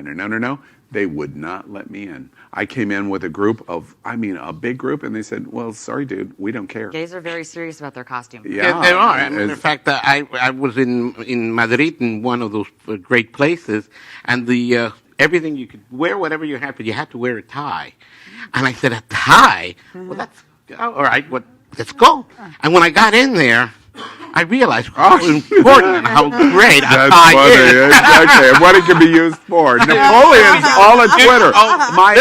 S1: no. They would not let me in. I came in with a group of, a big group, and they said, well, sorry, dude, we don't care.
S14: Gays are very serious about their costume.
S1: Yeah,
S11: they are. In fact, I was in Madrid, in one of those great places, and the everything you could wear, whatever you had, but you had to wear a tie. And I said, a tie? Well, that's all right. Let's go. And when I got in there, I realized how important, how great a tie is.
S1: Okay, and what it can be used for. Napoleon's all on Twitter. My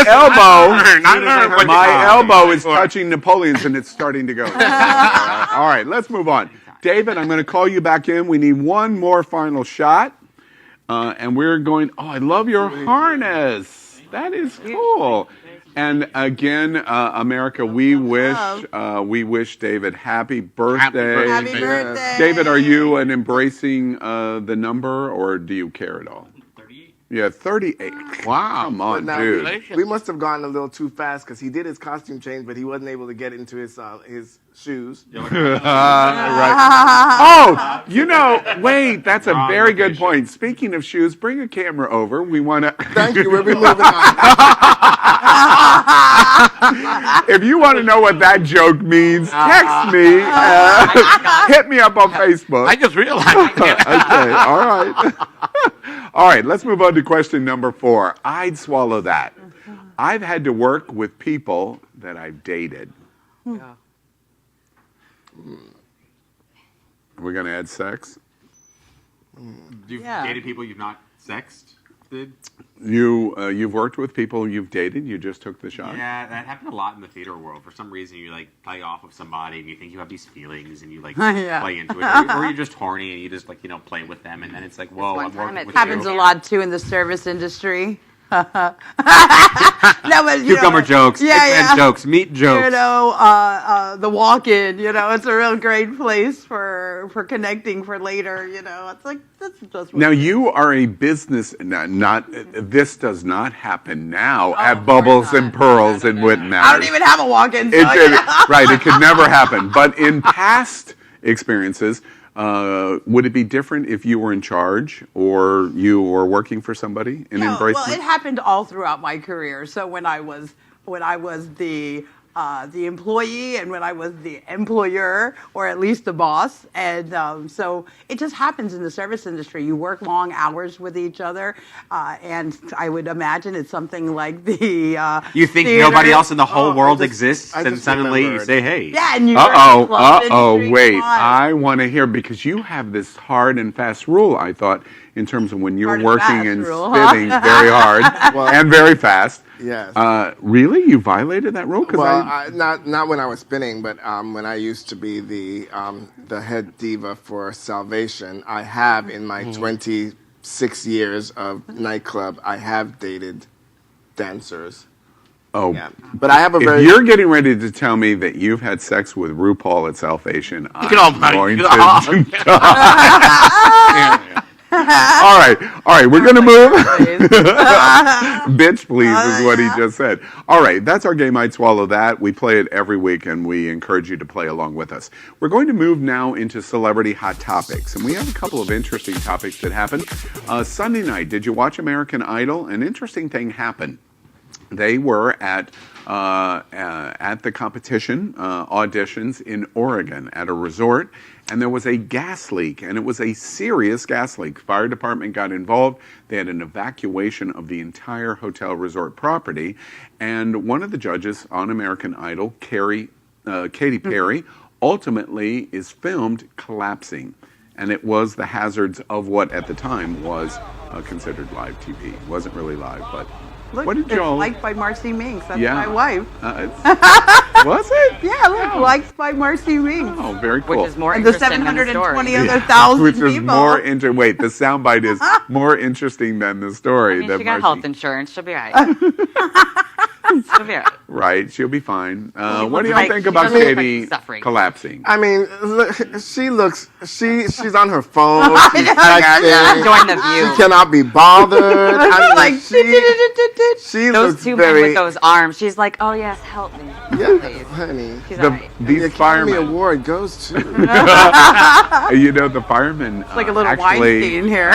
S1: elbow is touching Napoleon's, and it's starting to go. All right, let's move on. David, I'm going to call you back in. We need one more final shot. And we're going, I love your harness. That is cool. And again, America, we wish David happy birthday.
S12: Happy birthday.
S1: David, are you embracing the number, or do you care at all? 38. Yeah, 38. Wow, come on, dude.
S13: We must have gone a little too fast, because he did his costume change, but he wasn't able to get into his shoes.
S1: Right. Oh, wait, that's a very good point. Speaking of shoes, bring a camera over. We want to.
S13: Thank you. We'll be moving on.
S1: If you want to know what that joke means, text me. Hit me up on Facebook.
S11: I just realized.
S1: Okay, all right. All right, let's move on to question number 4. I'd swallow that. I've had to work with people that I've dated.
S12: Yeah.
S1: We're going to add sex?
S10: You've dated people you've not sexed?
S1: You've worked with people you've dated. You just took the shot.
S10: Yeah, that happened a lot in the theater world. For some reason, you play off of somebody, and you think you have these feelings, and you play into it, or you're just horny, and you just play with them, and then it's like, whoa, I'm working with you.
S12: Happens a lot too in the service industry. No, but,
S5: Cucumber jokes, eggplant jokes, meat jokes.
S12: The walk-in. It's a real great place for connecting for later. It's like that's just.
S1: Now you are a business. This does not happen now at Bubbles and Pearls in Wilton Manors.
S12: I don't even have a walk-in.
S1: Right, it could never happen. But in past experiences, would it be different if you were in charge or you were working for somebody in Embracement?
S12: Well, it happened all throughout my career. So when I was the employee and when I was the employer, or at least the boss. And so it just happens in the service industry. You work long hours with each other. And I would imagine it's something like the
S5: you think
S12: theater.
S5: Nobody else in the whole world exists, and suddenly you say, hey.
S12: Yeah, and you
S1: wait. I want to hear, because you have this hard and fast rule, I thought, in terms of when you're working and spitting very hard and very fast.
S13: Yes.
S1: Really? You violated that rule?
S13: Not when I was spinning, but when I used to be the head diva for Salvation, I have in my 26 years of nightclub, I have dated dancers.
S1: Oh,
S13: yeah. But I have a very.
S1: If you're getting ready to tell me that you've had sex with RuPaul at Salvation, I'm going to. All right, we're going to move. Bitch, please, is what he just said. All right, that's our game, I'd Swallow That. We play it every week, and we encourage you to play along with us. We're going to move now into Celebrity Hot Topics, and we have a couple of interesting topics that happened. Sunday night, did you watch American Idol? An interesting thing happened. They were at the competition auditions in Oregon at a resort, and there was a gas leak, and it was a serious gas leak. Fire department got involved. They had an evacuation of the entire hotel resort property, and one of the judges on American Idol, Katy Perry, ultimately is filmed collapsing, and it was the hazards of what at the time was considered live TV. It wasn't really live, but.
S12: Look,
S1: what did y'all?
S12: Liked by Marcy Minks. That's my wife.
S1: Was it?
S12: Yeah, look, liked by Marcy Minks.
S1: Oh, very cool.
S14: Which is more
S12: and the
S14: interesting than the story.
S12: 720 other thousand
S1: Which
S12: people.
S1: is more wait, the soundbite is more interesting than the story.
S14: She got health insurance. She'll be all right. She'll be all right.
S1: Right, she'll be fine. What do y'all think about Katie collapsing?
S13: I mean, she's on her phone. She's
S14: enjoying the view.
S13: She cannot be bothered. I mean, she
S14: those
S13: looks
S14: two
S13: very,
S14: men with those arms. She's like, oh yes, help me.
S13: Yeah, honey.
S14: She's all right.
S1: These
S13: the
S1: firemen.
S13: Academy Award goes to.
S1: The firemen
S12: it's like a little
S1: actually
S12: Weinstein here.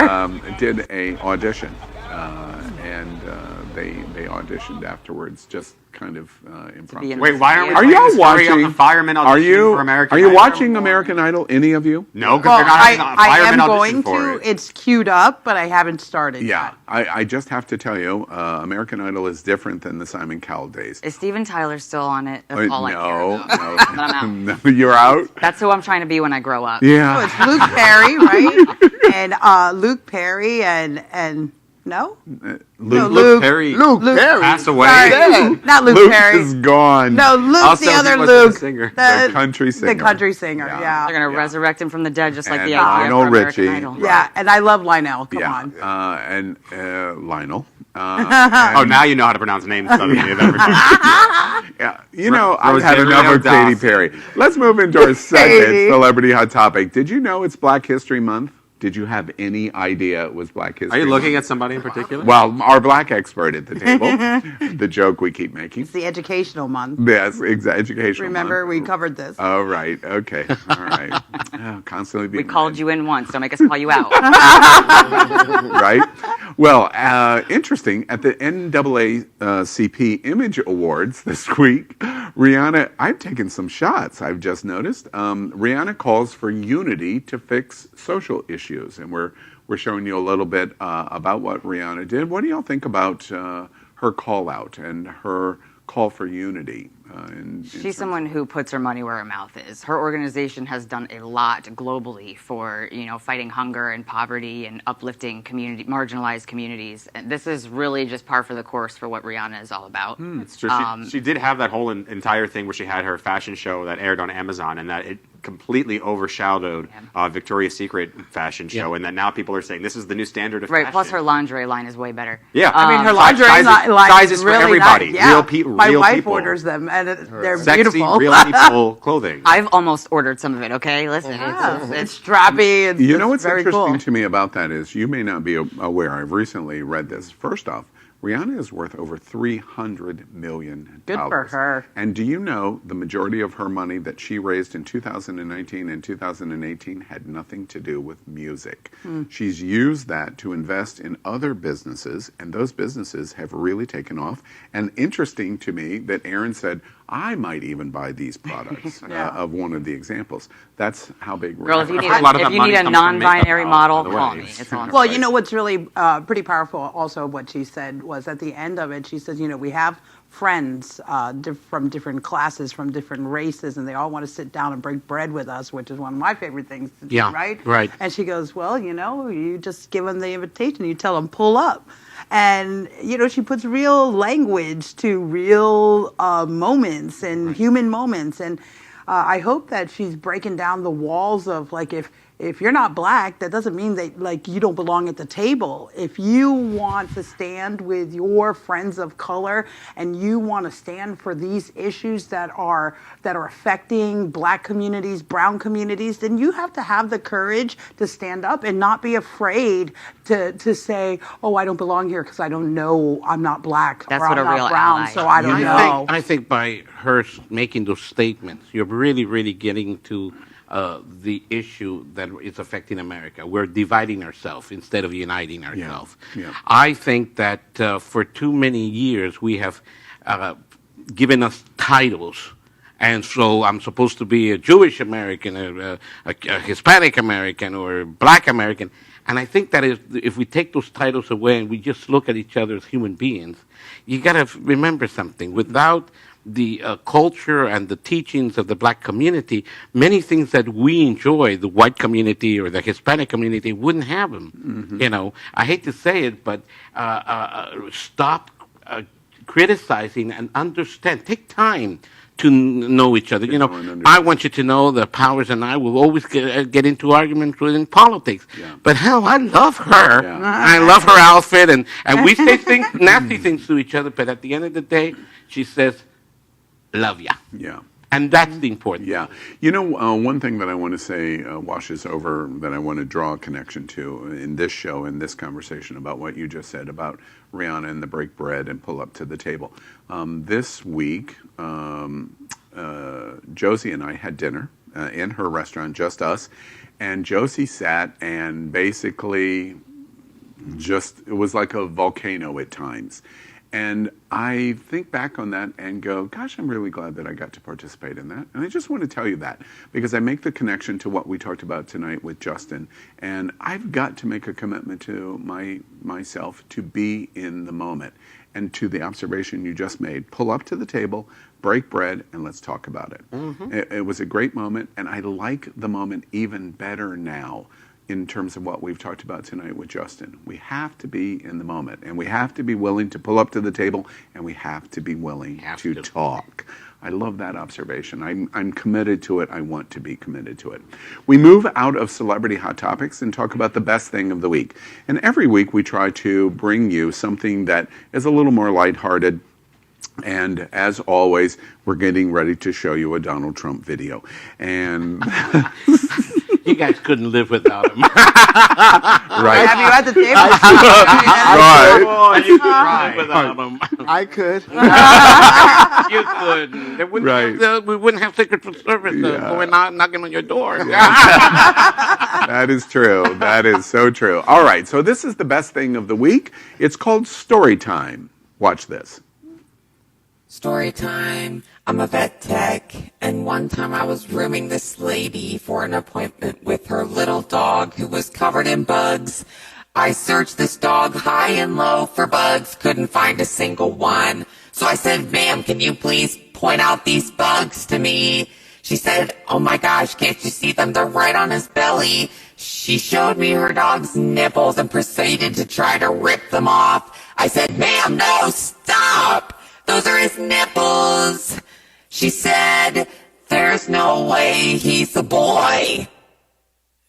S1: Did a audition, and they auditioned afterwards, just kind of impromptu.
S5: Wait, why aren't we
S1: are y'all watching
S5: the firemen audition for American Idol?
S1: Are you watching American Idol? Any of you?
S5: No, because they're not having a fireman audition for it.
S12: It's queued up, but I haven't started yet.
S1: I just have to tell you, American Idol is different than the Simon Cowell days.
S14: Is Steven Tyler still on it? That's all I care about.
S1: No.
S14: But I'm out.
S1: No, you're out?
S14: That's who I'm trying to be when I grow up.
S1: Yeah.
S12: Oh, it's Luke Perry, right? And Luke Perry and no?
S5: Luke Perry.
S13: Luke Perry
S5: passed away.
S12: Sorry. Not Luke Perry.
S1: Luke is gone.
S12: No, Luke,
S5: Also,
S12: the other
S5: he was
S12: Luke.
S5: the singer.
S1: The country singer.
S12: The country singer, yeah.
S14: They're going to resurrect him from the dead just like
S1: And
S14: the idea
S1: Lionel
S14: for American
S1: Richie.
S14: Idol.
S12: Yeah, and I love Lionel. Come on.
S1: And Lionel.
S5: Now you know how to pronounce names suddenly.
S1: Yeah, I've had
S5: Rosario
S1: enough of Katy
S5: Dawson.
S1: Perry. Let's move into our second Celebrity Hot Topic. Did you know it's Black History Month? Did you have any idea it was Black History
S5: Are you looking
S1: Month?
S5: at somebody in particular?
S1: Well, our black expert at the table. The joke we keep making.
S12: It's the educational month.
S1: Yes, educational
S12: Remember,
S1: month.
S12: we covered this.
S1: Oh, right. Okay. All right. Constantly being
S14: We called you in once. Don't make us call you out.
S1: right? Well, interesting. At the NAACP Image Awards this week, Rihanna, I've taken some shots, I've just noticed. Rihanna calls for unity to fix social issues. And we're showing you a little bit about what Rihanna did. What do y'all think about her call out and her call for unity?
S14: She's someone who puts her money where her mouth is. Her organization has done a lot globally for, fighting hunger and poverty and uplifting marginalized communities. And this is really just par for the course for what Rihanna is all about.
S5: It's true. She did have that whole entire thing where she had her fashion show that aired on Amazon, and that
S10: completely overshadowed Victoria's Secret fashion show, and that now people are saying this is the new standard of
S14: Right.
S10: fashion.
S14: Plus, her lingerie line is way better.
S10: Yeah,
S12: I mean, her lingerie line
S10: sizes
S12: is really
S10: for everybody.
S12: nice. Yeah.
S10: Real
S12: My wife
S10: people.
S12: orders them, and they're
S10: Sexy,
S12: beautiful.
S10: real people clothing.
S14: I've almost ordered some of it. Okay, listen,
S12: It's strappy. It's,
S1: You know
S12: it's
S1: what's
S12: very
S1: interesting
S12: cool.
S1: to me about that is you may not be aware. I've recently read this. First off, Rihanna is worth over $300 million.
S12: Good for her.
S1: And do you know the majority of her money that she raised in 2019 and 2018 had nothing to do with music? She's used that to invest in other businesses, and those businesses have really taken off. And interesting to me that Aaron said, I might even buy these products of one of the examples. That's how big
S14: Girl, if you need
S10: lot of
S14: a,
S10: that
S14: if you
S10: money
S14: need a
S10: comes from
S14: non-binary
S10: makeup,
S14: model,
S10: by the
S14: call
S10: way.
S14: me. It's on.
S12: Well, you know what's really pretty powerful also what she said was at the end of it, she says, you know, we have friends from different classes, from different races, and they all want to sit down and break bread with us, which is one of my favorite things to do, right?
S11: Right.
S12: And she goes, well, you know, you just give them the invitation, you tell them, pull up. And, you know, she puts real language to real moments and human moments. And I hope that she's breaking down the walls of, like, if you're not black, that doesn't mean that, like, you don't belong at the table. If you want to stand with your friends of color and you want to stand for these issues that are affecting black communities, brown communities, then you have to have the courage to stand up and not be afraid to say, oh, I don't belong here because I don't know, I'm not black,
S14: That's
S12: or
S14: what
S12: I'm
S14: a
S12: not
S14: real
S12: brown,
S14: ally
S12: so I don't know.
S11: I think by her making those statements, you're really, really getting to the issue that is affecting America. We're dividing ourselves instead of uniting ourselves.
S1: Yeah.
S11: I think that for too many years we have given us titles. And so I'm supposed to be a Jewish American, a Hispanic American, or a Black American. And I think that if we take those titles away and we just look at each other as human beings, you got to remember something. Without the culture and the teachings of the black community, many things that we enjoy, the white community or the Hispanic community, wouldn't have them.
S1: Mm-hmm.
S11: You know, I hate to say it, but stop criticizing and understand. Take time to know each other. You know, I want you to know that Powers and I will always get into arguments within politics.
S1: Yeah.
S11: But hell, I love her.
S1: Yeah.
S11: I love her outfit, and we say things, nasty things to each other, but at the end of the day, she says, love ya.
S1: Yeah.
S11: And that's the important.
S1: Yeah. You know, one thing that I want to say washes over that I want to draw a connection to in this show, in this conversation about what you just said about Rihanna and the break bread and pull up to the table. This week, Josie and I had dinner in her restaurant, just us, and Josie sat and basically it was like a volcano at times. And I think back on that and go, gosh, I'm really glad that I got to participate in that. And I just want to tell you that because I make the connection to what we talked about tonight with Justin. And I've got to make a commitment to myself to be in the moment. And to the observation you just made, pull up to the table, break bread, and let's talk about it. Mm-hmm. It was a great moment, and I like the moment even better now in terms of what we've talked about tonight with Justin. We have to be in the moment, and we have to be willing to pull up to the table, and we have to be willing to talk. I love that observation. I'm committed to it. I want to be committed to it. We move out of celebrity hot topics and talk about the best thing of the week. And every week we try to bring you something that is a little more lighthearted. And as always, we're getting ready to show you a Donald Trump video. And
S11: you guys couldn't live without him.
S1: Right.
S12: Have you at the table?
S1: Right.
S11: You could live without him.
S13: I could.
S11: You couldn't. We wouldn't have Secret Service going out knocking on your door.
S1: That is true. That is so true. All right. So this is the best thing of the week. It's called Story Time. Watch this.
S15: Story time. I'm a vet tech, and one time I was rooming this lady for an appointment with her little dog who was covered in bugs. I searched this dog high and low for bugs, couldn't find a single one. So I said, ma'am, can you please point out these bugs to me? She said, oh my gosh, can't you see them? They're right on his belly. She showed me her dog's nipples and proceeded to try to rip them off. I said, ma'am, no, stop. Those are his nipples. She said, there's no way he's a boy.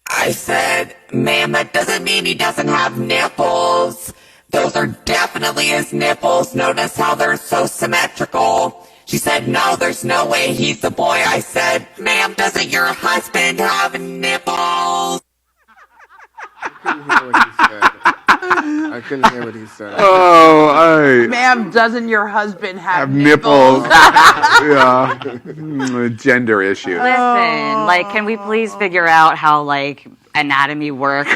S15: I said, ma'am, that doesn't mean he doesn't have nipples. Those are definitely his nipples. Notice how they're so symmetrical. She said, no, there's no way he's a boy. I said, ma'am, doesn't your husband have nipples?
S13: I couldn't hear what he said.
S1: Oh,
S12: Ma'am, doesn't your husband have
S1: nipples. Yeah. Gender issue.
S14: Listen, like, can we please figure out how, like, anatomy works?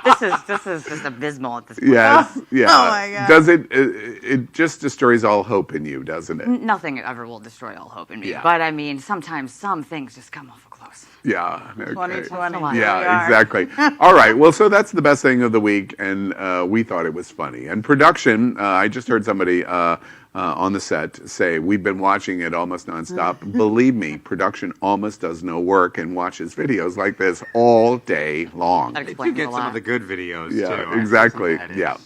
S14: This is just abysmal at this point.
S1: Yes, yeah.
S12: Oh my God.
S1: Does it just destroys all hope in you, doesn't it?
S14: Nothing ever will destroy all hope in me.
S1: Yeah.
S14: But I mean, sometimes some things just come awful close.
S1: Yeah. Okay.
S12: 2020.
S1: Yeah, exactly. All right. Well, so that's the best thing of the week, and we thought it was funny. And production, I just heard somebody on the set say, we've been watching it almost nonstop. Believe me, production almost does no work and watches videos like this all day long.
S14: That
S10: You
S14: explains
S10: get
S14: a
S10: some
S14: lot.
S10: of the good videos,
S1: Yeah,
S10: too.
S1: exactly. Yeah.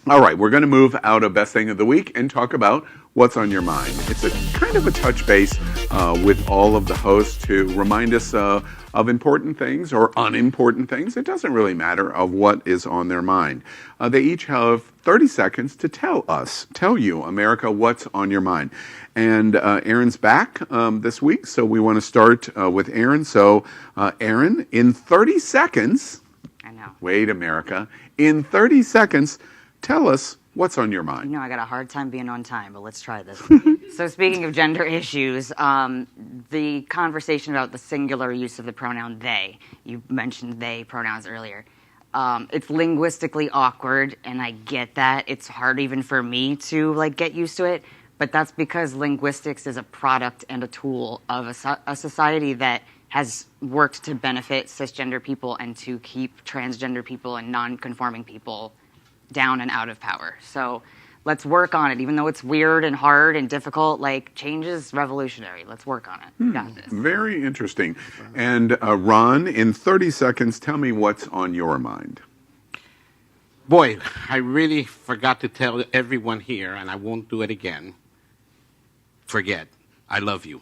S1: All right, we're going to move out of Best Thing of the Week and talk about what's on your mind. It's a kind of a touch base with all of the hosts to remind us of important things or unimportant things. It doesn't really matter of what is on their mind. They each have 30 seconds to tell you, America, what's on your mind. And Aaron's back this week, so we want to start with Aaron. So, Aaron, in 30 seconds,
S14: I know.
S1: wait, America, in 30 seconds, tell us what's on your mind.
S14: You know, I got a hard time being on time, but let's try this. So speaking of gender issues, the conversation about the singular use of the pronoun they, you mentioned they pronouns earlier. It's linguistically awkward, and I get that. It's hard even for me to, like, get used to it, but that's because linguistics is a product and a tool of a society that has worked to benefit cisgender people and to keep transgender people and non-conforming people down and out of power. So let's work on it. Even though it's weird and hard and difficult, like, change is revolutionary. Let's work on it. We got this.
S1: Very interesting. And Ron, in 30 seconds, tell me what's on your mind.
S11: Boy, I really forgot to tell everyone here, and I won't do it again. Forget. I love you.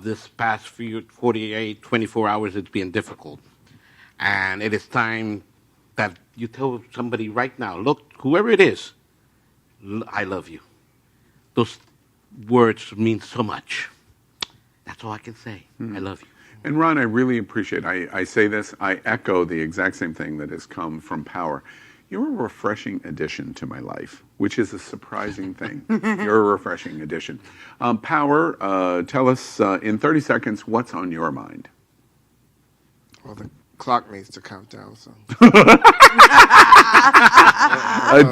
S11: This past 48, 24 hours, it's been difficult. And it is time that you tell somebody right now, look, whoever it is, I love you. Those words mean so much. That's all I can say. I love you.
S1: And Ron, I really appreciate it. I say this, I echo the exact same thing that has come from Power. You're a refreshing addition to my life, which is a surprising thing. You're a refreshing addition. Power, tell us in 30 seconds what's on your mind.
S13: Well, the clock needs to count down, so.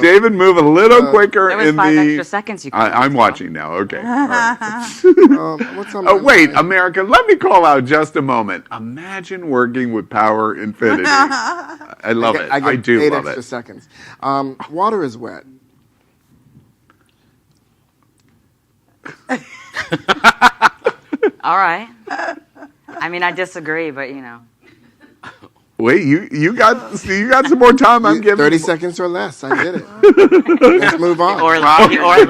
S1: David, move a little quicker
S14: There was
S1: in
S14: 5
S1: the.
S14: extra seconds you could
S1: I'm watching now. Okay. All right.
S13: What's on my
S1: Wait,
S13: mind?
S1: America. Let me call out just a moment. Imagine working with Power Infiniti. I love it. I
S13: get
S1: do
S13: 8
S1: love
S13: extra
S1: it.
S13: seconds. Water is wet.
S14: All right. I mean, I disagree, but, you know.
S1: Wait, you got some more time. I'm giving
S13: 30 seconds or less. I get it. Let's move on.
S14: Or
S10: Rob, you're
S14: less.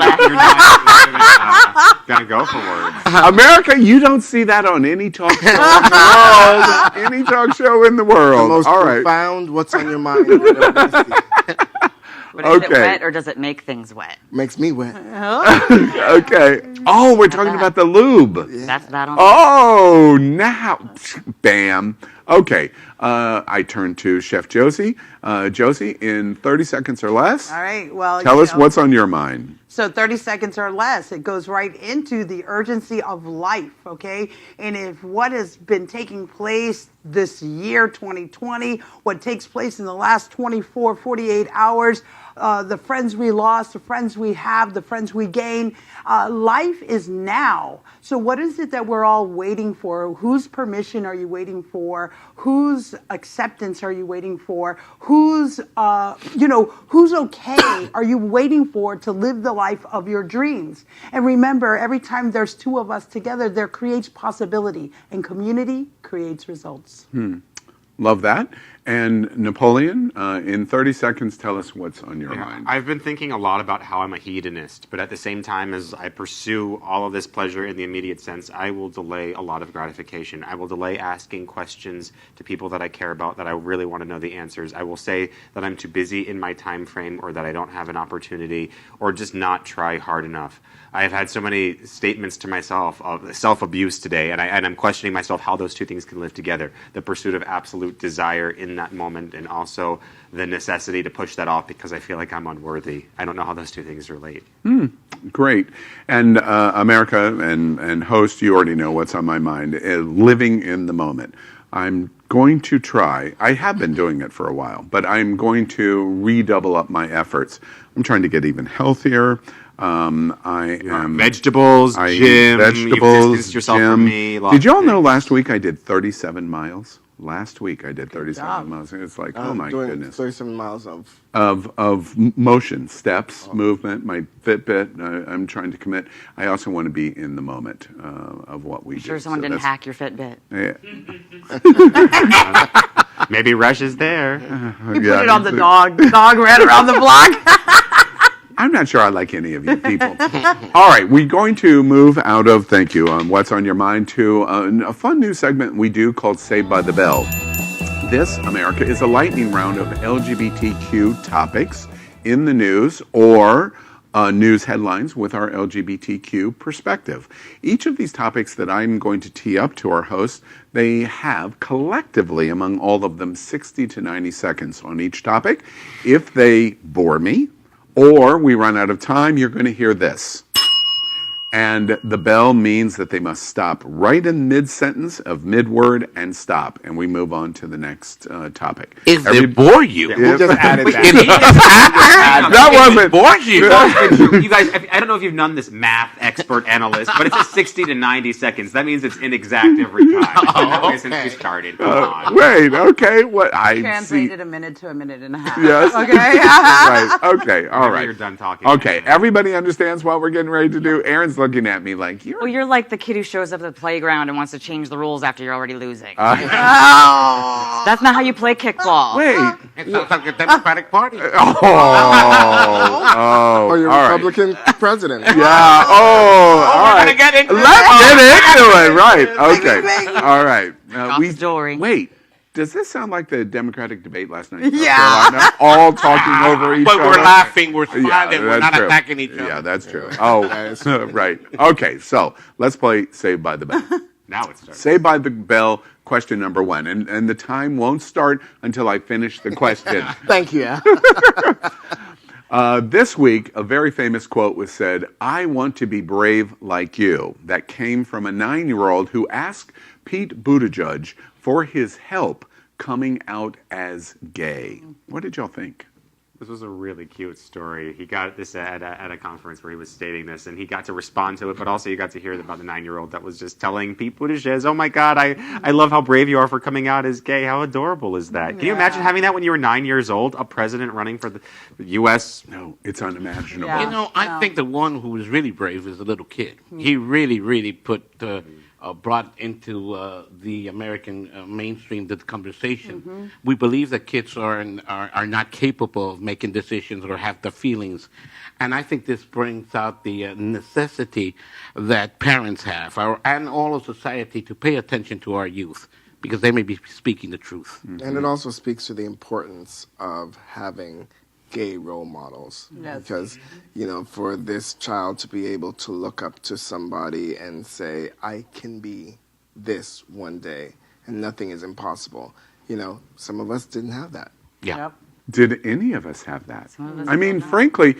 S10: Gotta go for words.
S1: America, you don't see that on any talk show in the world. Any talk show in the world.
S13: The most
S1: All right.
S13: profound, what's on your mind? Whatever you see.
S14: But is it
S1: Okay.
S14: wet or does it make things wet?
S13: Makes me wet.
S1: Okay. Oh, we're talking about the lube.
S14: That's that on.
S1: Oh, now, bam. Okay. I turn to Chef Josie. Josie, in 30 seconds or less,
S12: All right. Well,
S1: tell
S12: you
S1: us
S12: know,
S1: what's on your mind.
S12: So 30 seconds or less, it goes right into the urgency of life, okay? And if what has been taking place this year, 2020, what takes place in the last 24, 48 hours, the friends we lost, the friends we have, the friends we gain, life is now. So what is it that we're all waiting for? Whose permission are you waiting for? Whose acceptance are you waiting for? Whose okay are you waiting for to live the life of your dreams? And remember, every time there's two of us together, there creates possibility, and community creates results.
S1: Love that. And Napoleon, in 30 seconds, tell us what's on your mind.
S10: I've been thinking a lot about how I'm a hedonist, but at the same time as I pursue all of this pleasure in the immediate sense, I will delay a lot of gratification. I will delay asking questions to people that I care about, that I really want to know the answers. I will say that I'm too busy in my time frame, or that I don't have an opportunity, or just not try hard enough. I have had so many statements to myself of self-abuse today, and I'm questioning myself how those two things can live together. The pursuit of absolute desire in that moment, and also the necessity to push that off because I feel like I'm unworthy. I don't know how those two things relate.
S1: Great. And America and host, you already know what's on my mind, living in the moment. I'm going to try, I have been doing it for a while, but I'm going to redouble up my efforts. I'm trying to get even healthier. I am
S10: vegetables, gym,
S1: vegetables,
S10: you've distanced yourself from me.
S1: Did you all know last week I did 37 miles? Last week I did 37 miles. It's like, oh my goodness.
S13: 37 miles
S1: of motion, steps, movement, my Fitbit. I'm trying to commit. I also want to be in the moment of what we do.
S14: Sure someone didn't hack your Fitbit.
S1: Yeah.
S10: Maybe Rush is there.
S12: You put it on the dog. The dog ran around the block.
S1: I'm not sure I like any of you people. All right, we're going to move out of, thank you, what's on your mind to a fun new segment we do called Saved by the Bell. This, America, is a lightning round of LGBTQ topics in the news or news headlines with our LGBTQ perspective. Each of these topics that I'm going to tee up to our hosts, they have collectively, among all of them, 60 to 90 seconds on each topic. If they bore me, or we run out of time, you're going to hear this. And the bell means that they must stop right in mid-sentence of mid-word and stop. And we move on to the next topic.
S11: If they bore you.
S10: We just added that.
S1: That wasn't.
S11: Bore you.
S10: You guys, I don't know if you've done this math expert analyst, but it says 60 to 90 seconds. That means it's inexact every time. Since we started. Come on.
S1: Wait, okay. What I
S12: Translated a minute to a minute and a half.
S1: Yes.
S12: Okay.
S1: Right. Okay. All right.
S10: You're done talking.
S1: Okay. Everybody understands what we're getting ready to do. Aaron's looking at me like,
S14: you're like the kid who shows up at the playground and wants to change the rules after you're already losing.
S12: Oh.
S14: That's not how you play kickball.
S1: Wait.
S11: It sounds like a Democratic Party.
S13: Or your Republican president.
S1: Yeah. Oh, all right.
S11: Get into
S1: Let's get into it. Right. Okay. All right.
S14: Story.
S1: Wait. Does this sound like the Democratic debate last night? in South
S12: Yeah.
S1: Carolina? All talking over each other.
S11: But we're laughing, we're smiling, we're
S1: that's
S11: not
S1: true.
S11: attacking each other.
S1: Yeah, that's true. Oh, right. Okay, so let's play Saved by the Bell.
S10: Now it starts.
S1: Saved by the Bell, question number 1. And the time won't start until I finish the question.
S13: Thank you.
S1: This week, a very famous quote was said, "I want to be brave like you." That came from a 9-year-old who asked Pete Buttigieg for his help coming out as gay. What did y'all think?
S10: This was a really cute story. He got this at a conference where he was stating this, and he got to respond to it, but also you got to hear about the 9-year-old that was just telling Pete Buttigieg, "Oh my God, I love how brave you are for coming out as gay. How adorable is that?" Can you imagine having that when you were 9 years old, a president running for the U.S.?
S1: No, it's unimaginable.
S12: Yeah.
S11: You know, I think the one who was really brave is the little kid. He really, really brought into the American mainstream the conversation. We believe that kids are not capable of making decisions or have the feelings. And I think this brings out the necessity that parents have, and all of society, to pay attention to our youth, because they may be speaking the truth.
S13: And it also speaks to the importance of having gay role models.
S12: Yes.
S13: Because, for this child to be able to look up to somebody and say, I can be this one day, and nothing is impossible. Some of us didn't have that.
S11: Yeah.
S12: Yep.
S1: Did any of us have that? I mean, frankly,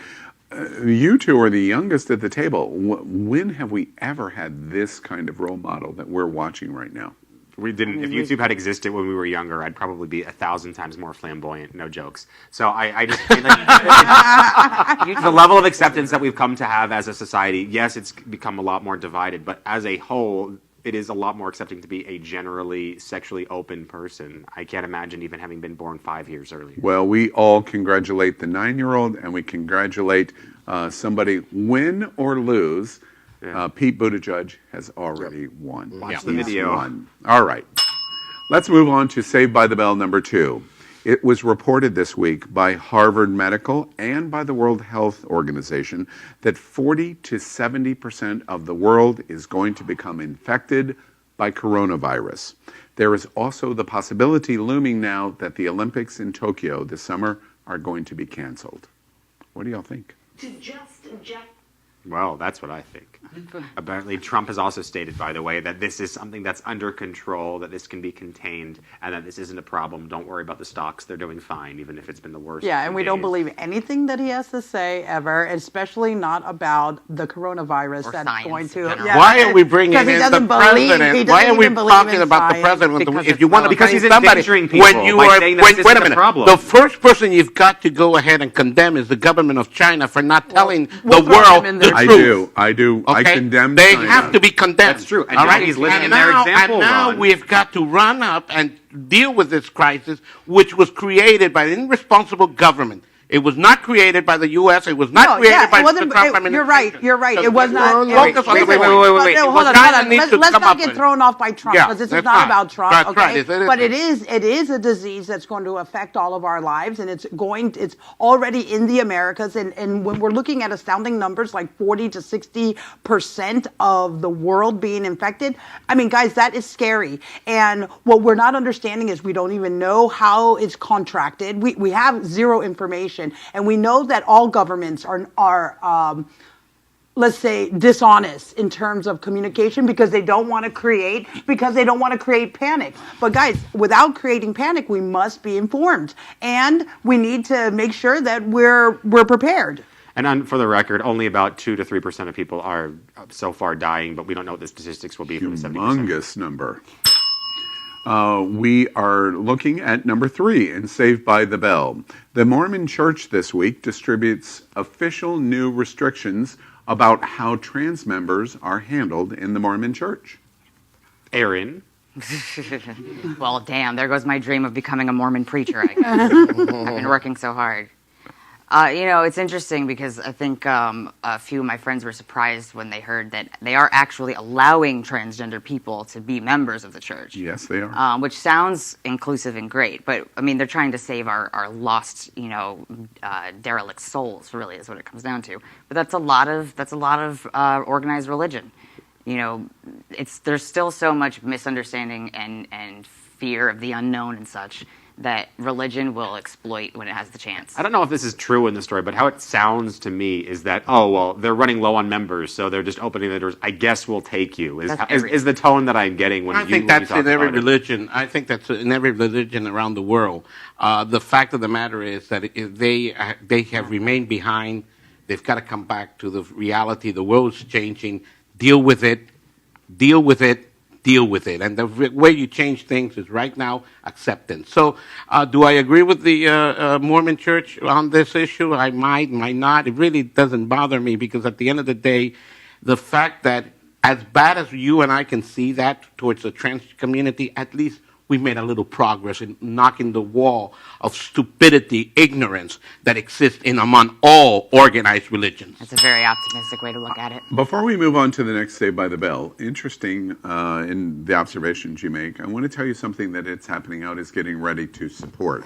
S1: you two are the youngest at the table. When have we ever had this kind of role model that we're watching right now?
S10: We didn't. If YouTube had existed when we were younger, I'd probably be 1,000 times more flamboyant. No jokes. So I just feel like the level of acceptance that we've come to have as a society. Yes, it's become a lot more divided, but as a whole, it is a lot more accepting to be a generally sexually open person. I can't imagine even having been born 5 years earlier.
S1: Well, we all congratulate the 9-year-old, and we congratulate somebody, win or lose. Pete Buttigieg has already won.
S10: Watch the video.
S1: Won. All right. Let's move on to Saved by the Bell number 2. It was reported this week by Harvard Medical and by the World Health Organization that 40 to 70% of the world is going to become infected by coronavirus. There is also the possibility looming now that the Olympics in Tokyo this summer are going to be canceled. What do y'all think?
S10: Well, that's what I think. Apparently, Trump has also stated, by the way, that this is something that's under control, that this can be contained, and that this isn't a problem. Don't worry about the stocks. They're doing fine, even if it's been the worst.
S12: Yeah, and we don't believe anything that he has to say ever, especially not about the coronavirus
S14: Or
S12: that's
S14: science
S12: going to.
S14: in general.
S12: Yeah,
S11: Why are we bringing in
S12: because he
S11: the
S12: doesn't believe-
S11: president?
S12: he
S11: Why
S12: doesn't
S11: are we
S12: even believe
S11: talking
S12: in
S11: about the
S12: science.
S11: president?
S10: Because
S11: If you want to
S10: because
S11: blame
S10: he's
S11: somebody,
S10: endangering people
S11: when you
S10: by
S11: are,
S10: saying that this
S11: wait a
S10: isn't a
S11: minute.
S10: problem.
S11: The first person you've got to go ahead and condemn is the government of China for not telling
S12: we'll
S11: the
S12: throw
S11: world
S12: them in
S11: the
S12: there.
S11: truth.
S1: I do. I
S11: Okay?
S1: condemn
S11: They
S1: China.
S11: have to be condemned.
S10: That's true. And
S11: all
S10: now
S11: right?
S10: he's living
S11: And
S10: in their example,
S11: And now
S10: Ron.
S11: we've got to run up and deal with this crisis, which was created by an irresponsible government. It was not created by the U.S. It was not created by the Trump administration.
S12: You're right. You're right.
S11: So
S12: It was not.
S11: focus on the
S12: wait,
S11: point.
S12: wait,
S11: Well,
S12: hold on.
S11: China needs to
S12: Let's
S11: come
S12: not
S11: up
S12: get
S11: with-
S12: thrown off by Trump
S11: Yeah,
S12: because this is
S11: that's
S12: not
S11: right.
S12: about Trump.
S11: That's
S12: Okay,
S11: right. It is.
S12: But it is a disease that's going to affect all of our lives, and it's already in the Americas. And when we're looking at astounding numbers like 40 to 60% of the world being infected, I mean, guys, that is scary. And what we're not understanding is we don't even know how it's contracted. We have zero information, and we know that all governments are let's say dishonest in terms of communication because they don't want to create panic. But guys, without creating panic, we must be informed, and we need to make sure that we're prepared.
S10: And for the record, only about 2 to 3% of people are so far dying, but we don't know what the statistics will be for the 70%.
S1: Humongous number. We are looking at number 3 in Saved by the Bell. The Mormon Church this week distributes official new restrictions about how trans members are handled in the Mormon Church.
S10: Aaron.
S14: Well, damn, there goes my dream of becoming a Mormon preacher, I guess. I've been working so hard. It's interesting because I think a few of my friends were surprised when they heard that they are actually allowing transgender people to be members of the church.
S1: Yes, they are.
S14: Which sounds inclusive and great, but I mean, they're trying to save our lost, derelict souls. Really, is what it comes down to. But that's a lot of organized religion. There's still so much misunderstanding and fear of the unknown and such that religion will exploit when it has the chance.
S10: I don't know if this is true in the story, but how it sounds to me is that, they're running low on members, so they're just opening the doors. I guess we'll take you, is the tone that I'm getting when
S11: I think that's in every
S10: about it.
S11: religion. I think that's in every religion around the world. The fact of the matter is that if they have remained behind. They've got to come back to the reality. The world's changing. Deal with it. Deal with it. Deal with it. And the way you change things is right now acceptance. So do I agree with the Mormon Church on this issue? I might not. It really doesn't bother me because at the end of the day, the fact that as bad as you and I can see that towards the trans community, at least we made a little progress in knocking the wall of stupidity, ignorance that exists among all organized religions.
S14: That's a very optimistic way to look at it.
S1: Before we move on to the next Saved by the Bell, interesting in the observations you make, I want to tell you something that It's Happening Out is getting ready to support.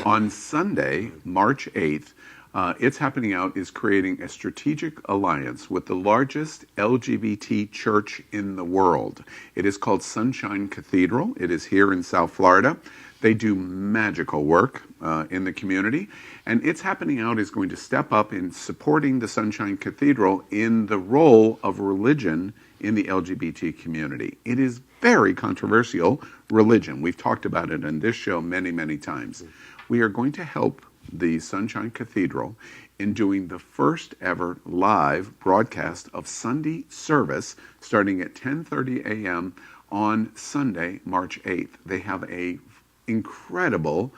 S1: On Sunday, March 8th, It's Happening Out is creating a strategic alliance with the largest LGBT church in the world. It is called Sunshine Cathedral. It is here in South Florida. They do magical work in the community. And It's Happening Out is going to step up in supporting the Sunshine Cathedral in the role of religion in the LGBT community. It is very controversial religion. We've talked about it on this show many, many times. We are going to help the Sunshine Cathedral in doing the first ever live broadcast of Sunday service starting at 10:30 a.m. on Sunday, March 8th. They have a incredible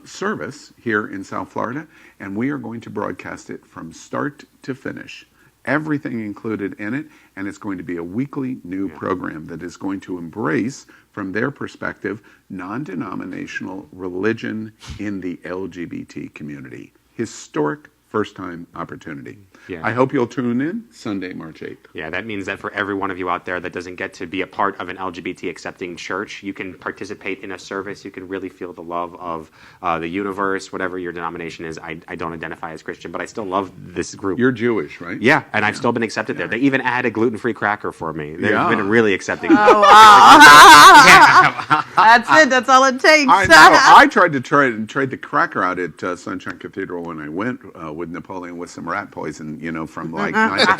S1: service here in South Florida, and we are going to broadcast it from start to finish. Everything included in it, and it's going to be a weekly new program that is going to embrace, from their perspective, non-denominational religion in the LGBT community. Historic first-time opportunity.
S10: Yeah.
S1: I hope you'll tune in Sunday, March 8th.
S10: Yeah, that means that for every one of you out there that doesn't get to be a part of an LGBT accepting church, you can participate in a service. You can really feel the love of the universe, whatever your denomination is. I don't identify as Christian, but I still love this group.
S1: You're Jewish, right?
S10: Yeah, and I've still been accepted there. They even added gluten-free cracker for me. They've
S1: Yeah.
S10: been really accepting.
S12: Oh, wow. That's it. That's all it takes.
S1: I know. I tried to trade the cracker out at Sunshine Cathedral when I went with Napoleon with some rat poison, from like 9 to 5,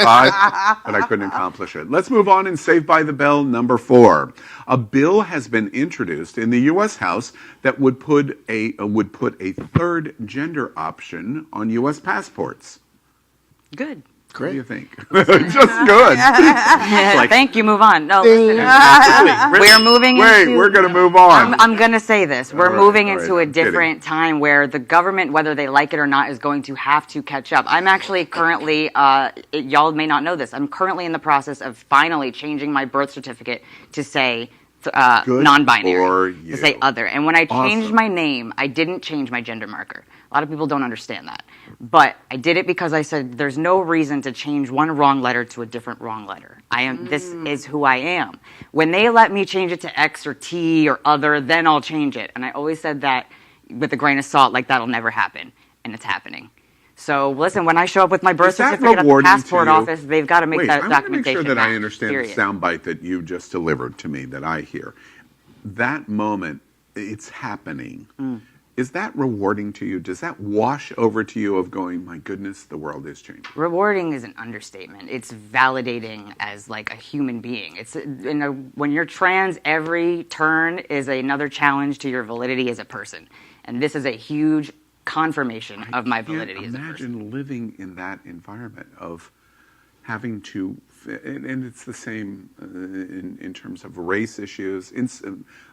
S1: but I couldn't accomplish it. Let's move on in Saved by the Bell number 4. A bill has been introduced in the U.S. House that would put a third gender option on U.S. passports.
S14: Good.
S1: What do you think? Just good.
S14: Thank you. Move on. No, listen. We're moving into...
S1: we're going to move on.
S14: I'm going to say this. We're
S1: All
S14: moving
S1: right,
S14: into a different time where the government, whether they like it or not, is going to have to catch up. I'm actually currently, y'all may not know this, I'm currently in the process of finally changing my birth certificate to say non-binary, to say other. And when I changed my name, I didn't change my gender marker. A lot of people don't understand that. But I did it because I said there's no reason to change one wrong letter to a different wrong letter. This is who I am. When they let me change it to X or T or other, then I'll change it. And I always said that with a grain of salt, like that'll never happen. And it's happening. So listen, when I show up with my birth certificate at the passport office, they've got to make that documentation.
S1: I want to make sure that I understand
S14: serious.
S1: the soundbite that you just delivered to me that I hear. That moment, it's happening. Is that rewarding to you? Does that wash over to you of going, my goodness, the world is changing?
S14: Rewarding is an understatement. It's validating as like a human being. It's when you're trans, every turn is another challenge to your validity as a person. And this is a huge confirmation of my validity as a person.
S1: Imagine living in that environment of having to, and it's the same in terms of race issues,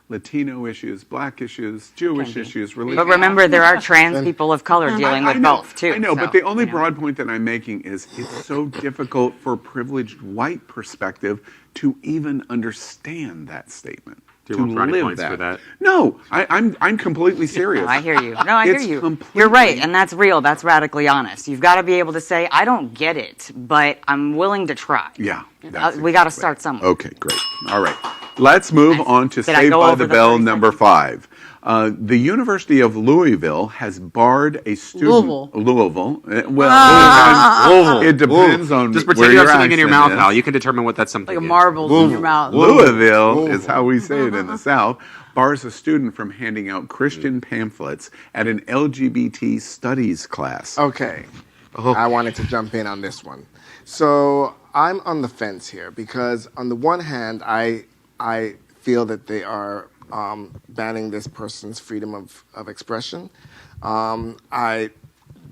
S1: Latino issues, black issues, Jewish issues, religion.
S14: But remember, there are trans people of color dealing with both, too.
S1: I know, but the only broad point that I'm making is it's so difficult for a privileged white perspective to even understand that statement.
S10: Do you want brownie points for that?
S1: No, I'm completely serious.
S14: No, I hear you. No, I hear you. You're right, and that's real. That's radically honest. You've got to be able to say, I don't get it, but I'm willing to try.
S1: Yeah.
S14: We got to start somewhere.
S1: Okay, great. All right. Let's move on to Saved by the Bell number 5. The University of Louisville has barred a student. Louisville. Well, it depends on
S10: just
S1: where
S10: pretend you
S1: your
S10: have something in your mouth,
S1: accent
S10: Al.
S1: is.
S10: You can determine what that something
S12: Like a
S10: is.
S12: marbles in your mouth.
S1: Louisville is how we say it in the South. Bars a student from handing out Christian pamphlets at an LGBT studies class.
S13: Okay. I wanted to jump in on this one. So I'm on the fence here because on the one hand, I feel that they are banning this person's freedom of expression. I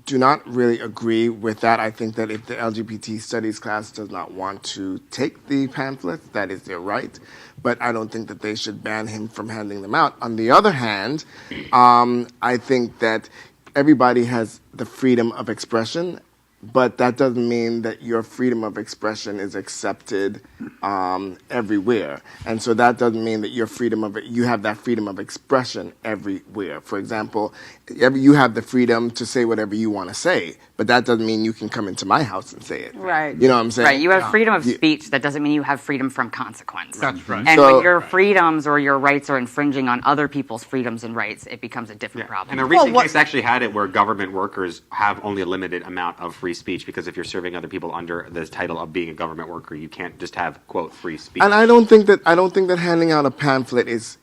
S13: do not really agree with that. I think that if the LGBT studies class does not want to take the pamphlets, that is their right. But I don't think that they should ban him from handing them out. On the other hand, I think that everybody has the freedom of expression, but that doesn't mean that your freedom of expression is accepted everywhere. And so that doesn't mean that you have that freedom of expression everywhere. For example, you have the freedom to say whatever you want to say, but that doesn't mean you can come into my house and say it.
S12: Right.
S13: You know what I'm saying?
S14: Right. You have freedom of speech. That doesn't mean you have freedom from consequence.
S10: That's right.
S14: And when your freedoms or your rights are infringing on other people's freedoms and rights, it becomes a different problem.
S10: And a recent case actually had it where government workers have only a limited amount of free speech because if you're serving other people under the title of being a government worker, you can't just have, quote, free speech.
S13: And I don't think that handing out a pamphlet is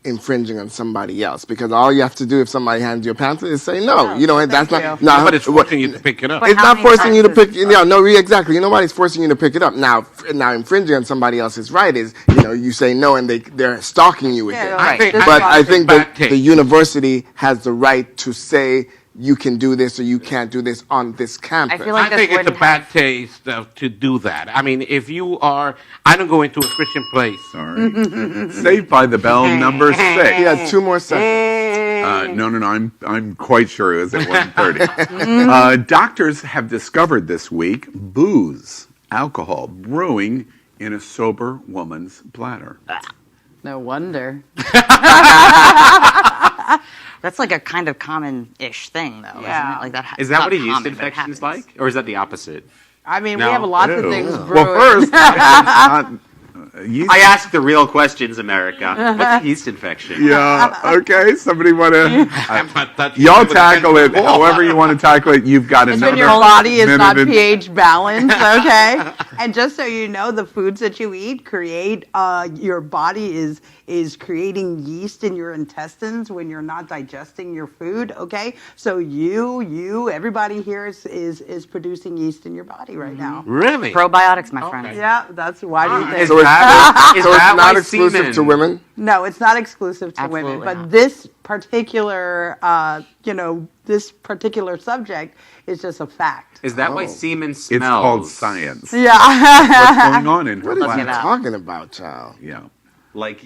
S13: infringing on somebody else, because all you have to do if somebody hands you a pamphlet is say no. You know, that's not. No,
S11: but it's forcing you to pick it up.
S13: It's not forcing you to pick. Yeah, no, exactly. Nobody's forcing you to pick it up. Now infringing on somebody else's right is, you say no and they're stalking you with it. I think that the university has the right to say you can do this or you can't do this on this campus.
S11: I think it's a bad taste to do that. I mean, if you are, I don't go into a Christian place.
S1: Sorry. Saved by the Bell number 6.
S13: Yeah, 2 more seconds.
S1: No. I'm quite sure it was at 1:30. Doctors have discovered this week alcohol brewing in a sober woman's bladder.
S12: No wonder.
S14: That's like a kind of common-ish thing, though, isn't it? Like that.
S5: Is that
S14: not
S5: what a yeast
S14: common, but it
S5: infection is
S14: happens.
S5: like, or is that the opposite?
S12: I mean,
S5: No.
S12: we have lots of
S5: Ew.
S12: things
S5: Well,
S12: brewing.
S1: first,
S5: I ask the real questions, America. What's a yeast infection?
S1: Yeah. Okay. Somebody want to?
S11: touching
S1: Y'all
S11: it with a
S1: tackle it.
S11: 10-foot pole.
S1: However you want to tackle it. You've got
S12: It's
S1: another
S12: when your body is not
S1: minute and-
S12: pH balanced, okay? And just so you know, the foods that you eat create, your body is creating yeast in your intestines when you're not digesting your food, okay? So everybody here is producing yeast in your body right now.
S11: Really?
S14: Probiotics, my friend.
S12: Yeah, that's why do you think?
S13: So it's not exclusive to women?
S12: No, it's not exclusive to women,
S14: Absolutely
S12: but
S14: not.
S12: this particular, this particular subject is just a fact.
S5: Is that why semen smells?
S1: It's called science.
S12: Yeah.
S1: What's going on in her
S13: What is
S1: class?
S13: he talking about, child?
S1: Yeah.
S5: Like,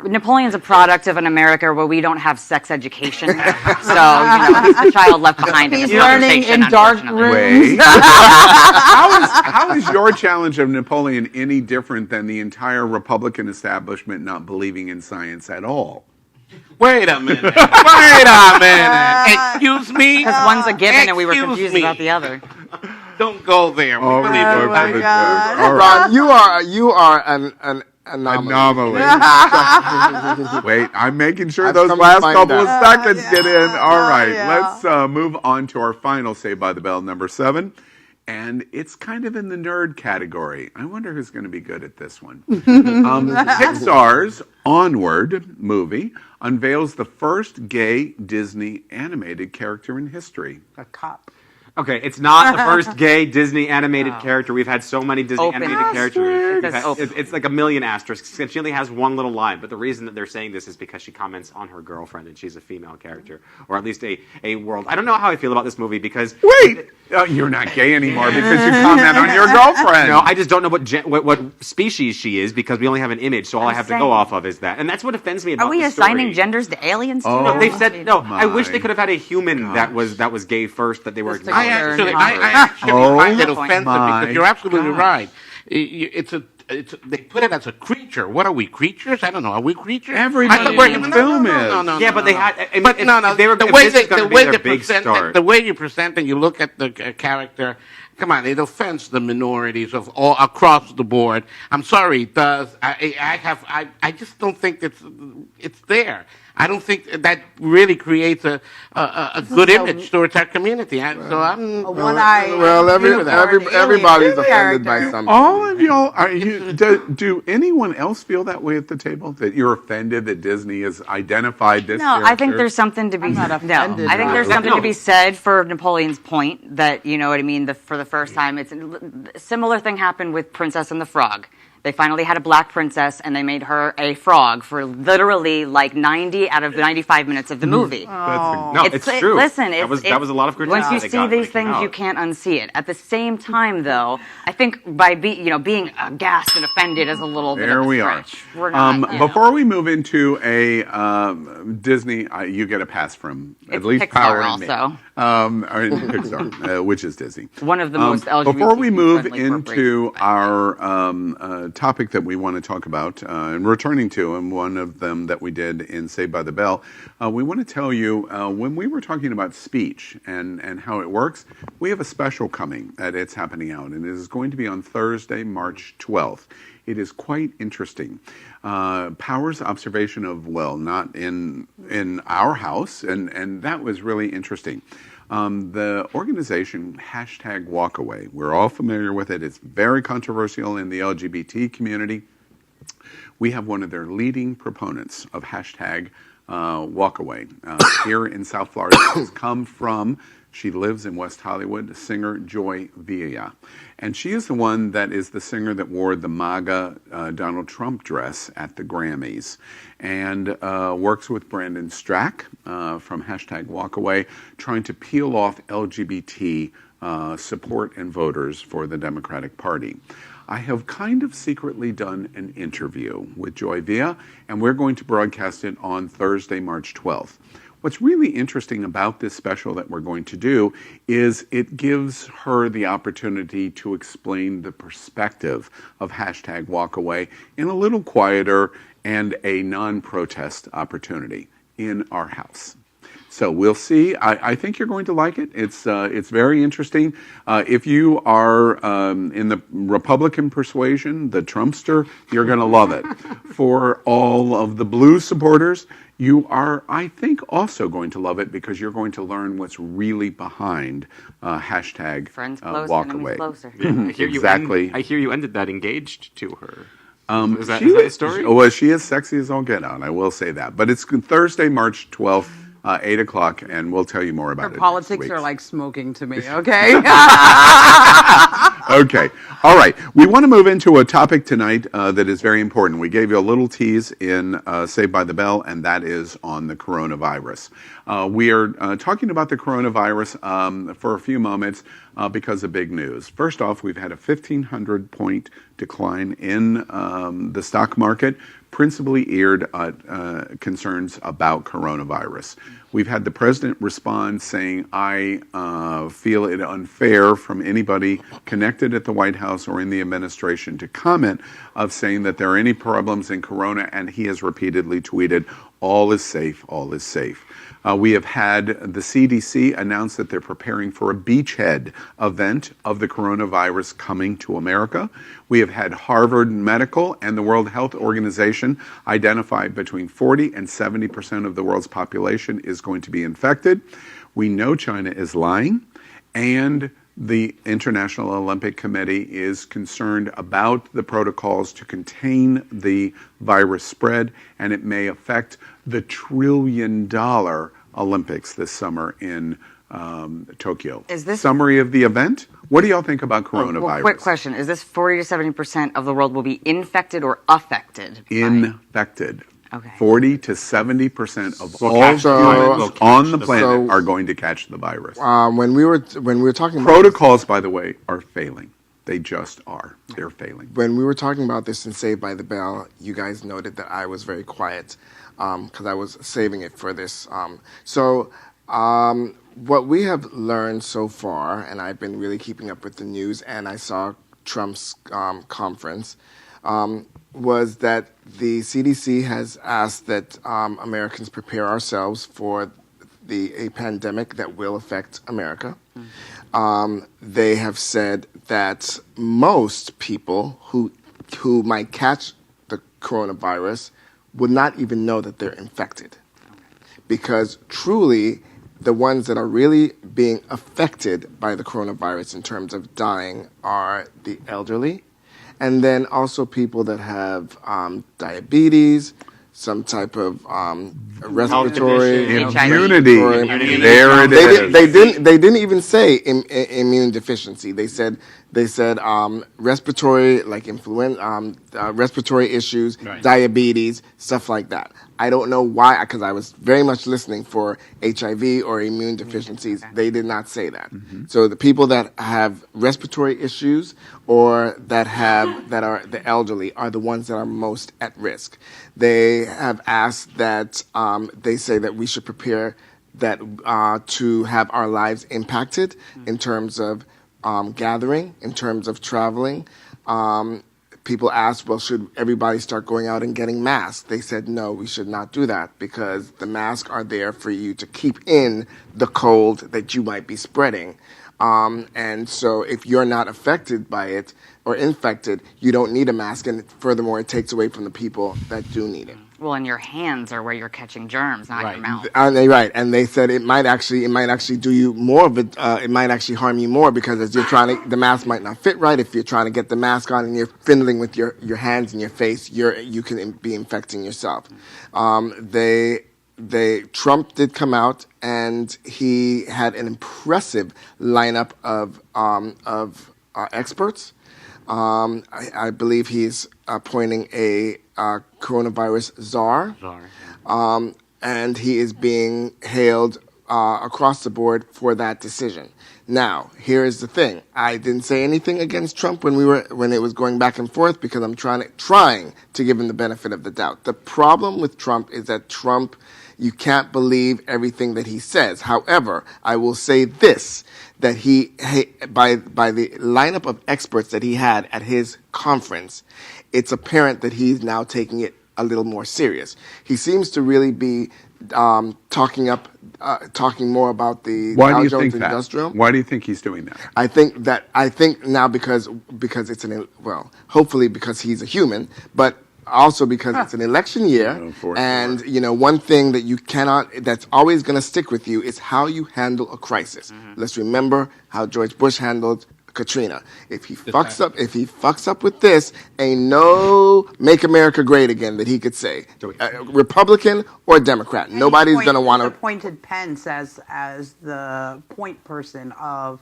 S14: Napoleon's a product of an America where we don't have sex education. So, he's the child left behind in
S12: He's
S14: this
S12: learning
S14: conversation,
S12: in dark
S14: unfortunately.
S12: rooms.
S1: Wait. How is your challenge of Napoleon any different than the entire Republican establishment not believing in science at all?
S11: Wait a minute. Wait a minute. Excuse me?
S14: Because one's a given and we were
S11: Excuse
S14: confused
S11: me.
S14: about the other.
S11: Don't go there.
S1: Oh,
S11: We believe
S1: my
S11: in science.
S1: God. All
S13: Ron, you are an anomaly.
S1: Wait, I'm making sure
S13: I've
S1: those
S13: come to
S1: last
S13: find
S1: couple of
S13: out.
S1: seconds get in. All right,
S12: yeah.
S1: let's move on to our final Saved by the Bell, number 7. And it's kind of in the nerd category. I wonder who's going to be good at this one. Pixar's Onward movie unveils the first gay Disney animated character in history.
S12: A cop.
S5: Okay, it's not the first gay Disney animated character. We've had so many Disney
S14: Open
S5: animated characters.
S14: That's open.
S5: It's like a million asterisks. And she only has one little line. But the reason that they're saying this is because she comments on her girlfriend, and she's a female character, or at least a world. I don't know how I feel about this movie because
S1: Wait, you're not gay anymore because you comment on your girlfriend.
S5: no, I just don't know what species she is because we only have an image. So all I have to
S14: saying.
S5: go off of is that, and that's what offends me about.
S14: Are we
S5: the
S14: assigning
S5: story.
S14: genders to aliens too?
S1: Oh.
S5: No, they said no. I wish
S1: my
S5: they could have had a human that was gay first. That they were.
S12: Just to
S11: I
S12: Sure.
S11: actually
S1: Oh,
S11: find it
S14: my
S11: offensive because you're absolutely right. They put it as a creature. What are we, creatures? I don't know. Are we creatures?
S1: Everybody
S11: I thought we're-
S1: in the film is.
S5: Yeah, but they had. I mean,
S11: But no,
S5: they were
S11: the way
S5: this is gonna
S11: the
S5: be
S11: way
S5: their
S11: they
S5: big
S11: present
S5: start.
S11: the way you present and you look at the character. Come on, it offends the minorities of all across the board. I'm sorry, it does. I just don't think it's there. I don't think that really creates a good image towards our community. So I'm
S13: Well, everybody's offended by something.
S1: All of y'all, do anyone else feel that way at the table? That you're offended that Disney has identified this
S14: No, I think
S1: character?
S14: there's something to be.
S12: not offended
S14: I think
S12: by
S14: there's
S12: it.
S14: something to be said for Napoleon's point that you know what I mean. For the first time, it's a similar thing happened with Princess and the Frog. They finally had a black princess, and they made her a frog for literally like 90 out of 95 minutes of the movie.
S5: No, it's true.
S14: Listen,
S5: that was a lot of criticism.
S14: Once you
S5: they
S14: see
S5: got when
S14: these
S5: it came
S14: things, you
S5: out.
S14: can't unsee it. At the same time, though, I think by being aghast and offended is a little bit
S1: There
S14: of a
S1: we are.
S14: stretch. We're not.
S1: Before we move into a Disney, you get a pass from at
S14: It's
S1: least
S14: Pixar
S1: Power and me.
S14: also.
S1: Or in Pixar, which is Disney.
S14: One of the most LGBTQ
S1: Before we move
S14: friendly
S1: into our topic that we want to talk about and returning to, and one of them that we did in Saved by the Bell, we want to tell you when we were talking about speech and how it works, we have a special coming that it's happening out, and it is going to be on Thursday, March 12th. It is quite interesting. Power's observation of, well, not in our house, and that was really interesting. The organization #Walkaway, we're all familiar with it. It's very controversial in the LGBT community. We have one of their leading proponents of #Walkaway here in South Florida. Has come from, she lives in West Hollywood, singer Joy Villa. And she is the one that is the singer that wore the MAGA Donald Trump dress at the Grammys, and works with Brandon Strack from #Walkaway, trying to peel off LGBT support and voters for the Democratic Party. I have kind of secretly done an interview with Joy Villa, and we're going to broadcast it on Thursday, March 12th. What's really interesting about this special that we're going to do is it gives her the opportunity to explain the perspective of #Walkaway in a little quieter and a non-protest opportunity in our house. So we'll see. I think you're going to like it. It's very interesting. If you are in the Republican persuasion, the Trumpster, you're going to love it. For all of the blue supporters, you are, I think, also going to love it because you're going to learn what's really behind hashtag
S14: Friends closer,
S1: walk
S14: enemies
S1: away.
S14: closer.
S1: Exactly.
S5: I hear you ended that engaged to her. Is that
S1: She
S5: the story?
S1: Well, she is sexy as all get out. I will say that. But it's Thursday, March 12th, 8 o'clock, and we'll tell you more about
S12: Her
S1: it.
S12: politics are like smoking to me, okay?
S1: Okay. All right. We want to move into a topic tonight that is very important. We gave you a little tease in Saved by the Bell, and that is on the coronavirus. We are talking about the coronavirus for a few moments because of big news. First off, we've had a 1,500-point decline in the stock market, principally eared at concerns about coronavirus. We've had the president respond saying, I feel it unfair from anybody connected at the White House or in the administration to comment of saying that there are any problems in corona, and he has repeatedly tweeted, all is safe, all is safe. We have had the CDC announce that they're preparing for a beachhead event of the coronavirus coming to America. We have had Harvard Medical and the World Health Organization identify between 40 and 70% of the world's population is going to be infected. We know China is lying, and the International Olympic Committee is concerned about the protocols to contain the virus spread, and it may affect the $1 trillion Olympics this summer in Tokyo.
S14: Is this
S1: summary of the event? What do y'all think about coronavirus?
S14: Well, quick question. Is this 40 to 70% of the world will be infected or affected?
S1: Infected.
S14: Okay.
S1: 40 to 70% of
S13: We'll
S1: all
S13: catch the
S1: humans
S13: virus.
S1: on the planet
S13: So-
S1: are going to catch the virus.
S13: When we were talking about
S1: Protocols, by the way, are failing. They just are. They're failing.
S13: when we were talking about this in Saved by the Bell, you guys noted that I was very quiet because I was saving it for this. What we have learned so far, and I've been really keeping up with the news, and I saw Trump's conference, was that the CDC has asked that Americans prepare ourselves for a pandemic that will affect America. They have said that most people who might catch the coronavirus would not even know that they're infected, because truly the ones that are really being affected by the coronavirus in terms of dying are the elderly, and then also people that have diabetes, some type of respiratory
S1: immunity. There it is.
S13: They didn't even say immune deficiency. They said respiratory, like influenza, respiratory issues, diabetes, stuff like that. I don't know why, because I was very much listening for HIV or immune deficiencies. They did not say that. So the people that have respiratory issues or that are the elderly are the ones that are most at risk. They have asked that they say that we should prepare that to have our lives impacted in terms of gathering, in terms of traveling. People asked, well, should everybody start going out and getting masks? They said, no, we should not do that, because the masks are there for you to keep in the cold that you might be spreading. And so if you're not affected by it or infected, you don't need a mask. And furthermore, it takes away from the people that do need it.
S14: Well, and your hands are where you're catching germs, not your mouth.
S13: Right, and they said it might actually do you more of it. It might actually harm you more, because as you're the mask might not fit right. If you're trying to get the mask on and you're fiddling with your hands and your face, you can be infecting yourself. Trump did come out and he had an impressive lineup of experts. I believe he's appointing a coronavirus czar. And he is being hailed across the board for that decision. Now, here is the thing. I didn't say anything against Trump when it was going back and forth, because I'm trying to give him the benefit of the doubt. The problem with Trump is that you can't believe everything that he says. However, I will say this, that by the lineup of experts that he had at his conference, it's apparent that he's now taking it a little more serious. He seems to really be talking more about the
S1: Why do
S13: Dow
S1: you
S13: Jones
S1: think that?
S13: Industrial.
S1: Why do you think he's doing that?
S13: I think now because it's hopefully because he's a human, but also because it's an election year, and one thing that that's always going to stick with you is how you handle a crisis. Let's remember how George Bush handled Katrina. If he fucks up with this, ain't no "Make America Great Again" that he could say. Republican or Democrat, nobody's going to want to.
S12: Appointed Pence as the point person of.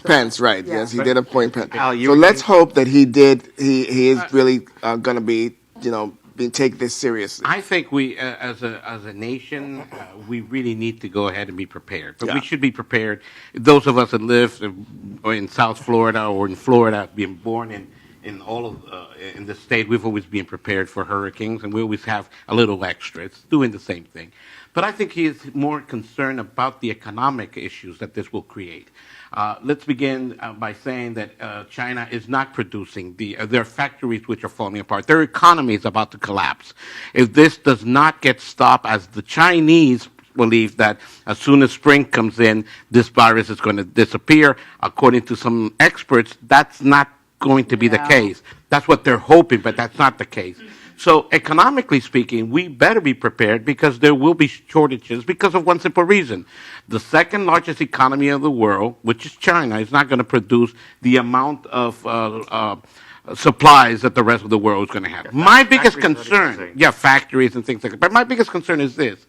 S13: Pence, right?
S12: Yeah.
S13: Yes, he did appoint Pence.
S10: Al,
S13: So let's hope that he did. He is really going to be, take this seriously.
S11: I think we, as a nation, we really need to go ahead and be prepared. But we should be prepared. Those of us that live in South Florida or in Florida, being born in all of in the state, we've always been prepared for hurricanes, and we always have a little extra. It's doing the same thing. But I think he is more concerned about the economic issues that this will create. Let's begin by saying that China is not producing their factories which are falling apart. Their economy is about to collapse. If this does not get stopped, as the Chinese believe that as soon as spring comes in, this virus is going to disappear. According to some experts, that's not going to be the case. That's what they're hoping, but that's not the case. So economically speaking, we better be prepared because there will be shortages because of one simple reason. The second largest economy of the world, which is China, is not going to produce the amount of supplies that the rest of the world is going to have. My biggest concern, factories and things like that. But my biggest concern is this.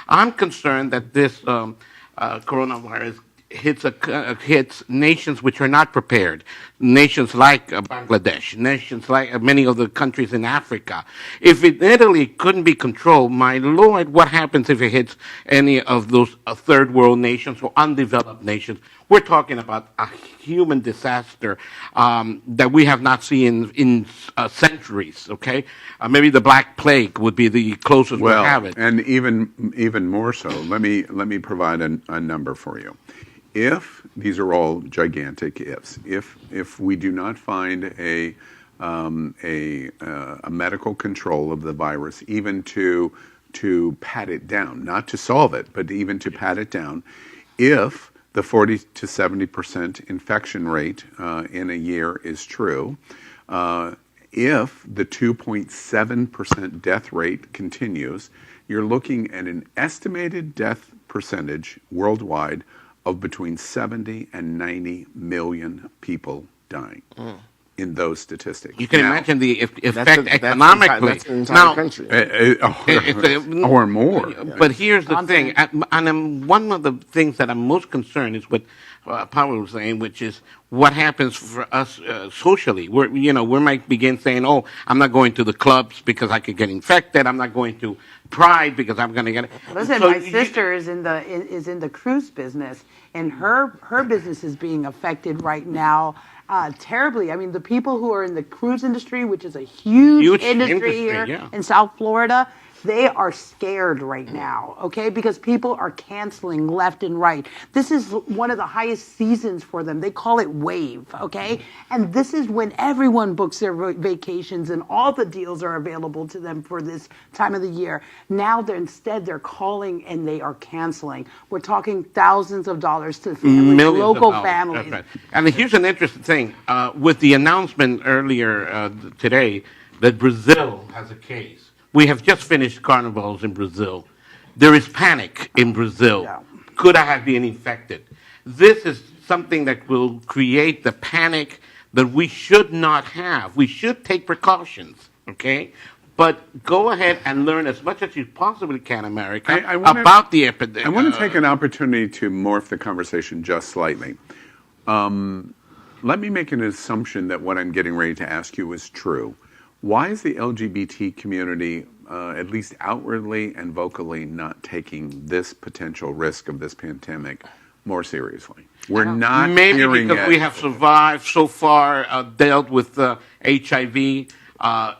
S11: I'm concerned that this coronavirus hits nations which are not prepared, nations like Bangladesh, nations like many of the countries in Africa. If Italy couldn't be controlled, my Lord, what happens if it hits any of those third world nations or undeveloped nations? We're talking about a human disaster that we have not seen in centuries, okay? Maybe the Black Plague would be the closest we have it.
S1: And even more so, let me provide a number for you. If these are all gigantic ifs, if we do not find a medical control of the virus, even to pat it down, not to solve it, but even to pat it down, if the 40 to 70% infection rate in a year is true, if the 2.7% death rate continues, you're looking at an estimated death percentage worldwide of between 70 and 90 million people dying in those statistics.
S11: You can imagine the effect economically.
S13: That's an entire country.
S1: Or more.
S11: But here's the thing, and one of the things that I'm most concerned is what Powell was saying, which is what happens for us socially. We might begin saying, "Oh, I'm not going to the clubs because I could get infected. I'm not going to Pride because I'm going to get it."
S12: Listen, my sister is in the cruise business, and her business is being affected right now terribly. I mean, the people who are in the cruise industry, which is a huge industry here in South Florida, they are scared right now, okay? Because people are canceling left and right. This is one of the highest seasons for them. They call it wave, okay? And this is when everyone books their vacations and all the deals are available to them for this time of the year. Now they're calling and they are canceling. We're talking thousands of dollars to families, local families.
S11: Right. And here's an interesting thing. With the announcement earlier today that Brazil has a case. We have just finished carnivals in Brazil. There is panic in Brazil. Yeah. Could I have been infected? This is something that will create the panic that we should not have. We should take precautions, okay? But go ahead and learn as much as you possibly can, America, about the epidemic.
S1: I want to take an opportunity to morph the conversation just slightly. Let me make an assumption that what I'm getting ready to ask you is true. Why is the LGBT community, at least outwardly and vocally, not taking this potential risk of this pandemic more seriously? We're not
S11: maybe
S1: hearing
S11: because
S1: it.
S11: We have survived so far, dealt with the HIV,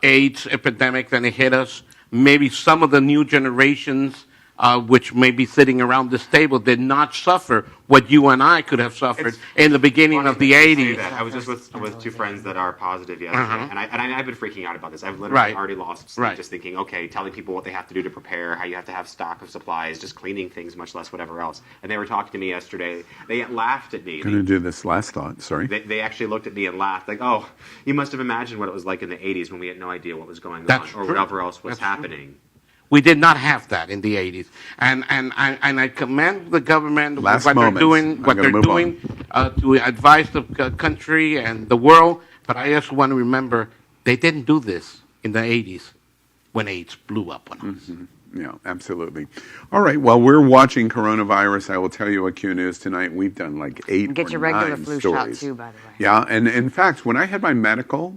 S11: AIDS epidemic that hit us. Maybe some of the new generations which may be sitting around this table, did not suffer what you and I could have suffered in the beginning of the 80s.
S10: I was just with two friends that are positive yesterday, and I've been freaking out about this. I've literally
S11: Right.
S10: already lost sleep
S11: Right.
S10: just thinking, okay, telling people what they have to do to prepare, how you have to have stock of supplies, just cleaning things, much less whatever else. And they were talking to me yesterday. They laughed at me.
S1: Going to do this last thought. Sorry.
S10: They actually looked at me and laughed, like, oh, you must have imagined what it was like in the 80s when we had no idea what was going on
S11: That's
S10: or
S11: true.
S10: whatever else was happening.
S11: We did not have that in the 80s, and I commend the government
S1: Last
S11: what
S1: moments.
S11: they're
S1: I'm
S11: doing to advise the country and the world. But I just want to remember they didn't do this in the 80s when AIDS blew up on us.
S1: Yeah, absolutely. All right. Well, we're watching coronavirus. I will tell you what Q News tonight. We've done like 8
S14: Get
S1: or
S14: your regular
S1: 9
S14: flu
S1: stories.
S14: shot too, by the way.
S1: Yeah, and in fact, when I had my medical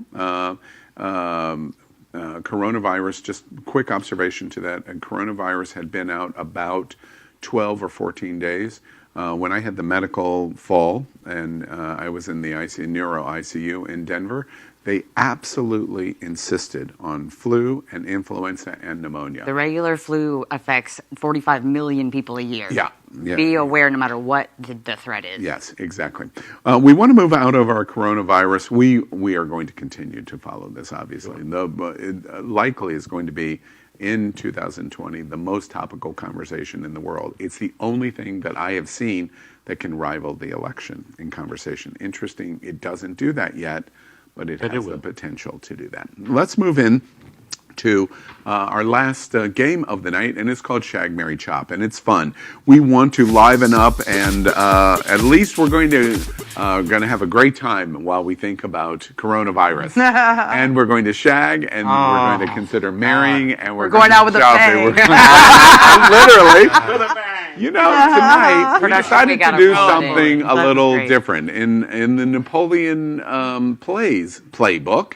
S1: coronavirus, just quick observation to that, and coronavirus had been out about 12 or 14 days. When I had the medical fall and I was in the neuro ICU in Denver, they absolutely insisted on flu and influenza and pneumonia.
S14: The regular flu affects 45 million people a year.
S1: Yeah.
S14: Be aware no matter what the threat is.
S1: Yes, exactly. We want to move out of our coronavirus. We are going to continue to follow this, obviously. It likely is going to be, in 2020, the most topical conversation in the world. It's the only thing that I have seen that can rival the election in conversation. Interesting, it doesn't do that yet, but it has the potential to do that. Let's move in to our last game of the night, and it's called Shag, Marry, Chop, and it's fun. We want to liven up, and at least we're going to have a great time while we think about coronavirus. And we're going to shag, and we're going to consider marrying, and we're
S12: going out with a
S1: chopping.
S12: bang.
S1: Literally. You know, tonight we
S14: Production,
S1: decided
S14: we
S1: to
S14: got
S1: do
S14: a roll.
S1: something a
S14: That's
S1: little
S14: great.
S1: different. In the Napoleon Plays playbook,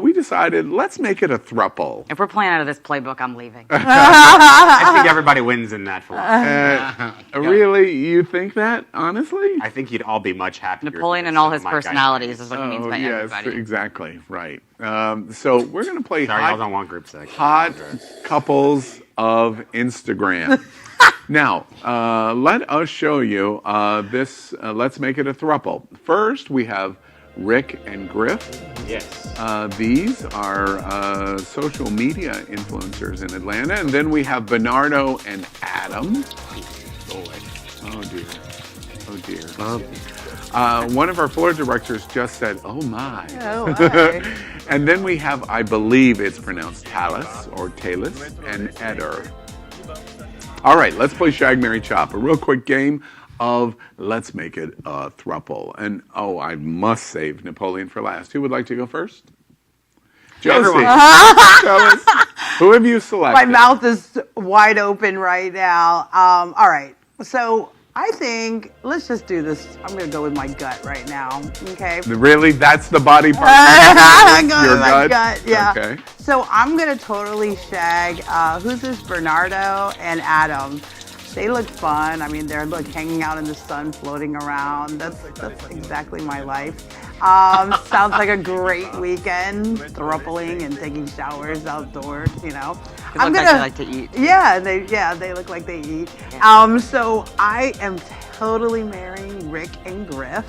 S1: we decided let's make it a throuple.
S14: If we're playing out of this playbook, I'm leaving.
S10: I think everybody wins in that for
S1: Really? You think that, honestly?
S10: I think you'd all be much happier.
S14: Napoleon and all his personalities is what he means by
S1: yes,
S14: everybody.
S1: exactly. Right. So we're going to play
S10: Sorry, y'all don't want group sex.
S1: hot couples of Instagram. Now, let us show you this. Let's make it a throuple. First, we have Rick and Griff.
S10: Yes.
S1: These are social media influencers in Atlanta. And then we have Bernardo and Adam. Oh, dear. Oh, dear. One of our floor directors just said, oh, my.
S12: Oh, my.
S1: And then we have, I believe it's pronounced Talus or Talus and Eder. All right, let's play Shag, Marry, Chop. A real quick game of let's make it a throuple. And, I must save Napoleon for last. Who would like to go first? Josie, tell us, who have you selected?
S12: My mouth is wide open right now. All right. So I think let's just do this. I'm going to go with my gut right now. Okay.
S1: Really? That's the body part?
S12: I'm going
S1: Your
S12: with my gut. Yeah.
S1: Okay.
S12: So I'm going to totally shag, who's this, Bernardo and Adam. They look fun. I mean, they're hanging out in the sun, floating around. That's exactly my life. Sounds like a great weekend, throupling and taking showers outdoors. You know,
S14: They look like they like to eat.
S12: Yeah, they look like they eat. So I am totally marrying Rick and Griff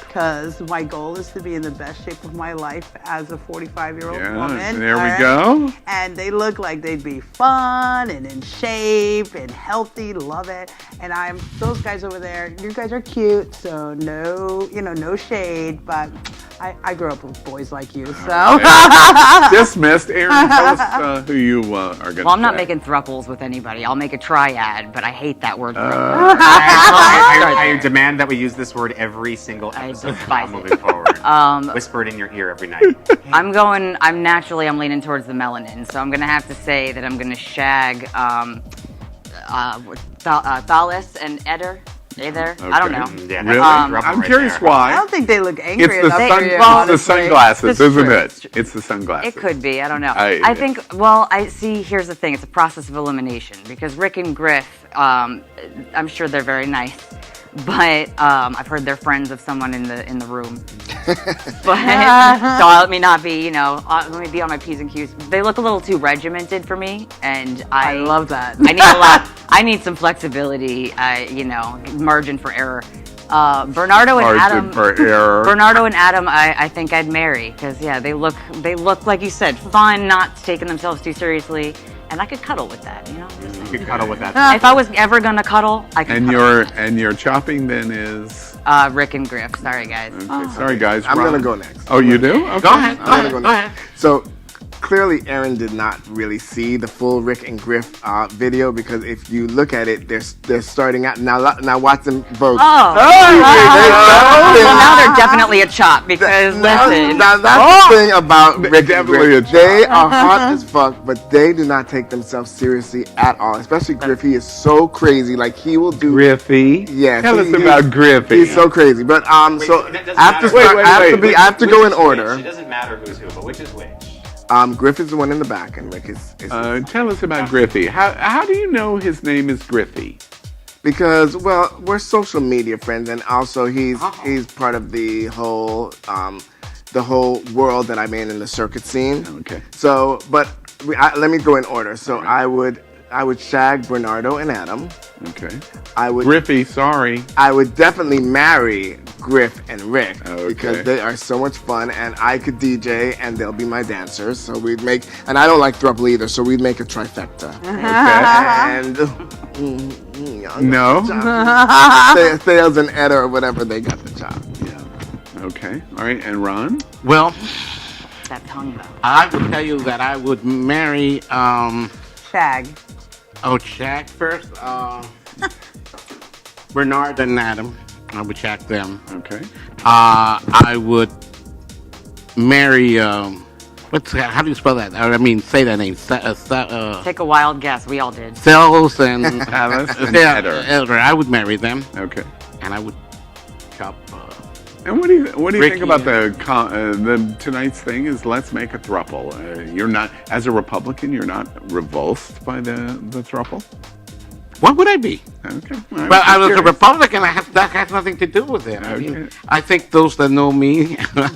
S12: because my goal is to be in the best shape of my life as a 45-year-old woman.
S1: There we go.
S12: And they look like they'd be fun and in shape and healthy. Love it. And those guys over there. You guys are cute, so no shade. But I grew up with boys like you, so.
S1: Dismissed. Aaron, tell us who you are going to
S14: Well, I'm not making thruples with anybody. I'll make a triad, but I hate that word.
S10: I demand that we use this word every single episode moving forward. Whisper it in your ear every night.
S14: I'm leaning towards the melanin, so I'm going to have to say that I'm going to shag Thalis and Eder. Okay. I don't know.
S10: Yeah,
S1: really? I'm curious why.
S12: I don't think they look angry
S1: It's the sunglasses, isn't it? It's the sunglasses.
S14: It could be. I don't know.
S1: I
S14: think, here's the thing. It's a process of elimination because Rick and Griff, I'm sure they're very nice. But I've heard they're friends of someone in the room. But so let me not be, let me be on my P's and Q's. They look a little too regimented for me, and
S12: I love that.
S14: I need a lot. I need some flexibility, margin for error. Bernardo and
S1: Margin
S14: Adam.
S1: for error.
S14: Bernardo and Adam, I think I'd marry because they look like you said, fun, not taking themselves too seriously, and I could cuddle with that.
S10: You could cuddle with that.
S14: If I was ever gonna cuddle, I could.
S1: And your chopping then is.
S14: Rick and Griff. Sorry, guys.
S1: Okay, sorry, guys.
S13: I'm
S1: Ron.
S13: going to go next.
S1: Oh, you do? Okay.
S11: Go ahead.
S13: Go ahead. So clearly, Aaron did not really see the full Rick and Griff video because if you look at it, they're starting out now. Watch them vote.
S14: Well, now they're definitely a chop because listen.
S13: Now that's the thing about Rick and Griff. They are hot as fuck, but they do not take themselves seriously at all. Especially Griff. He is so crazy. Like he will do.
S1: Griffy.
S13: Yes.
S1: Tell us about Griffy.
S13: He's so crazy. But I have to go in order.
S5: It doesn't matter who's who, but which is which?
S13: Griff is the one in the back, and Rick is.
S1: Tell us about Griffy. How do you know his name is Griffy?
S13: Because we're social media friends, and also he's part of the whole world that I'm in the circuit scene.
S1: Okay.
S13: So, let me go in order. So I would shag Bernardo and Adam.
S1: Okay.
S13: Griffy,
S1: sorry.
S13: I would definitely marry Griff and Rick because
S1: Okay.
S13: they are so much fun, and I could DJ, and they'll be my dancers. So we'd make, and I don't like throuple either, so we'd make a trifecta. And
S1: No.
S13: Thales and Etta or whatever, they got the job.
S1: Yeah. Okay. All right. And Ron?
S11: Well,
S14: that tongue though.
S11: I would tell you that I would marry
S12: Shag.
S11: Oh, Shag first. Bernard and Adam. I would shag them.
S1: Okay.
S11: I would marry. How do you spell that? I mean, say that name.
S14: Take a wild guess. We all did.
S11: Cells and
S1: Alice and
S11: Elder. I would marry them.
S1: Okay.
S11: And I would chop.
S1: And what do you
S11: Ricky
S1: think about the tonight's thing? Is let's make a throuple. You're not, as a Republican, you're not revulsed by the throuple.
S11: What would I be?
S1: Okay.
S11: Well, I was a Republican. That has nothing to do with it. I mean, I think those that know me, let's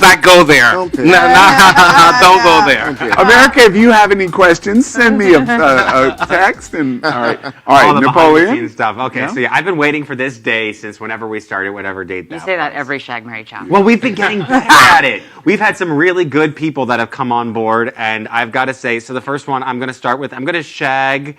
S11: not go there. Don't go there.
S1: America, if you have any questions, send me a text. And all right, Napoleon.
S10: Stuff. Okay,
S1: Yeah?
S10: so I've been waiting for this day since whenever we started, whatever date that
S14: You say that every shag, marry, chop.
S10: Well, we've been getting better at it. We've had some really good people that have come on board, and I've got to say, so the first one I'm going to shag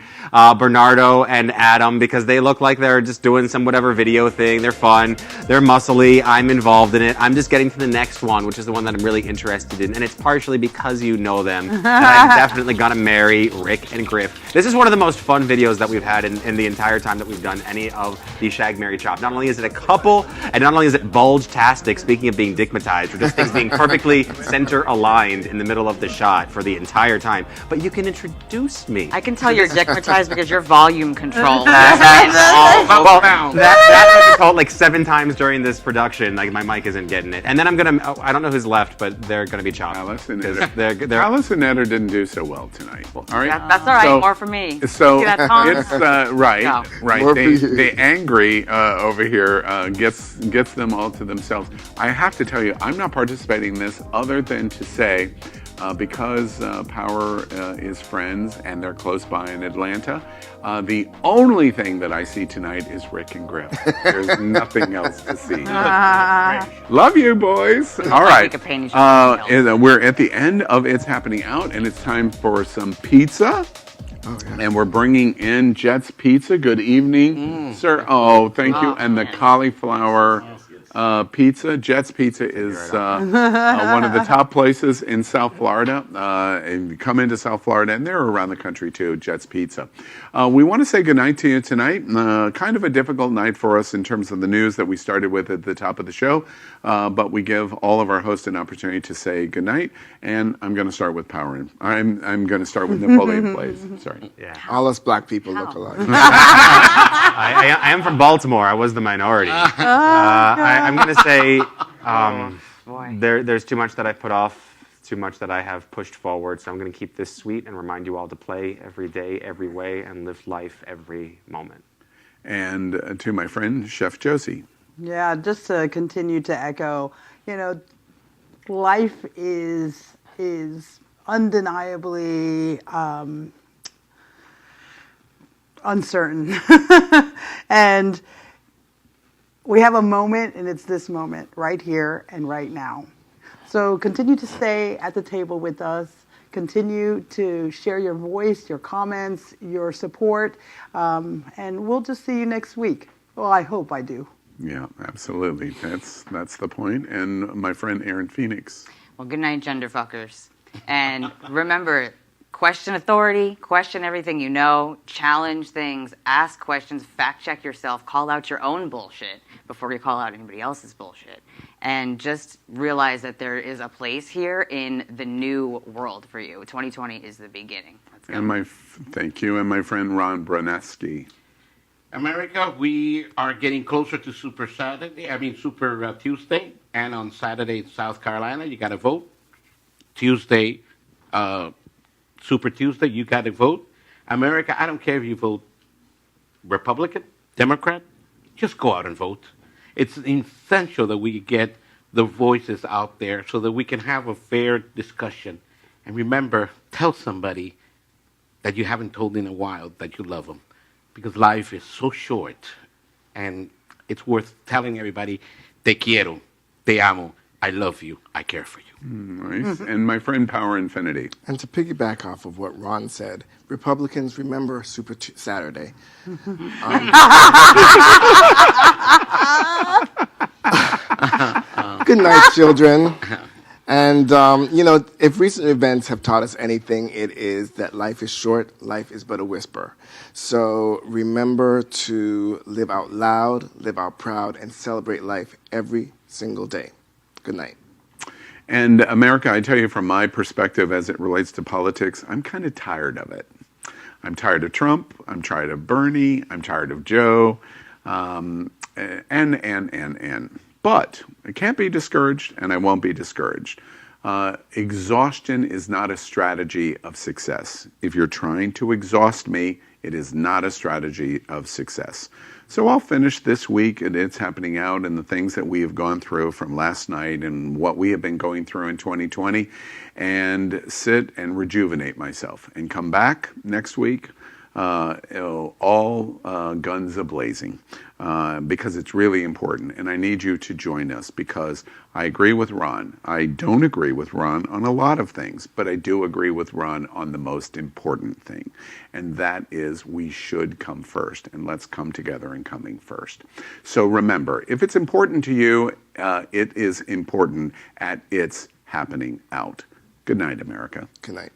S10: Bernardo and Adam because they look like they're just doing some whatever video thing. They're fun. They're muscly. I'm involved in it. I'm just getting to the next one, which is the one that I'm really interested in, and it's partially because you know them that I'm definitely going to marry Rick and Griff. This is one of the most fun videos that we've had in the entire time that we've done any of the Shag, Marry, Chop. Not only is it a couple, and not only is it bulge-tastic, speaking of being dickmatized, or just things being perfectly center-aligned in the middle of the shot for the entire time, but you can introduce me.
S14: I can tell you're dickmatized because your volume control.
S10: That has been called like 7 times during this production. Like my mic isn't getting it. And then I don't know who's left, but they're gonna be chopped.
S1: Alice and Eder didn't do so well tonight. All right.
S14: That's all right. More for me.
S1: So
S14: See that tongue?
S1: it's right.
S14: No.
S1: Right.
S13: More for you.
S1: The angry over here gets them all to themselves. I have to tell you, I'm not participating in this other than to say, because Power is friends and they're close by in Atlanta, the only thing that I see tonight is Rick and Griff. There's nothing else to see. Love you, boys. All right. We're at the end of It's Happening Out, and it's time for some pizza. And we're bringing in Jet's Pizza. Good evening, sir. Oh, thank you. And the cauliflower pizza. Jet's Pizza is one of the top places in South Florida. And you come into South Florida, and they're around the country too, Jet's Pizza. We want to say goodnight to you tonight. Kind of a difficult night for us in terms of the news that we started with at the top of the show. But we give all of our hosts an opportunity to say goodnight. And I'm going to start with Power. I'm going to start with NapoleonPlays. Sorry.
S10: Yeah.
S13: All us black people look alike.
S10: I am from Baltimore. I was the minority. I'm going to say there's too much that I've put off, too much that I have pushed forward. So I'm going to keep this sweet and remind you all to play every day, every way, and live life every moment.
S1: And to my friend, Chef Josie.
S12: Yeah, just to continue to echo, life is undeniably uncertain. And we have a moment, and it's this moment right here and right now. So continue to stay at the table with us. Continue to share your voice, your comments, your support, and we'll just see you next week. Well, I hope I do.
S1: Yeah, absolutely. That's the point. And my friend Aaron Phoenix.
S14: Well, good night, gender fuckers. And remember, question authority, question everything you know, challenge things, ask questions, fact check yourself, call out your own bullshit before you call out anybody else's bullshit. And just realize that there is a place here in the new world for you. 2020 is the beginning. Let's go.
S1: And thank you. And my friend Ron Brenesky.
S11: America, we are getting closer to Super Tuesday. And on Saturday, South Carolina, you got to vote. Tuesday, Super Tuesday, you got to vote. America, I don't care if you vote Republican, Democrat, just go out and vote. It's essential that we get the voices out there so that we can have a fair discussion. And remember, tell somebody that you haven't told in a while that you love them. Because life is so short, and it's worth telling everybody, te quiero, te amo, I love you, I care for you.
S1: Nice. And my friend Power Infiniti.
S13: And to piggyback off of what Ron said, Republicans, remember Saturday. Good night, children. And, if recent events have taught us anything, it is that life is short, life is but a whisper. So remember to live out loud, live out proud, and celebrate life every single day. Good night.
S1: And America, I tell you from my perspective as it relates to politics, I'm kind of tired of it. I'm tired of Trump. I'm tired of Bernie. I'm tired of Joe. But I can't be discouraged, and I won't be discouraged. Exhaustion is not a strategy of success. If you're trying to exhaust me, it is not a strategy of success. So I'll finish this week, and it's happening out, and the things that we have gone through from last night and what we have been going through in 2020, and sit and rejuvenate myself, and come back next week, all guns a-blazing, because it's really important, and I need you to join us, because I agree with Ron. I don't agree with Ron on a lot of things, but I do agree with Ron on the most important thing, and that is we should come first, and let's come together in coming first. So remember, if it's important to you, it is important at its happening out. Good night, America.
S13: Good night.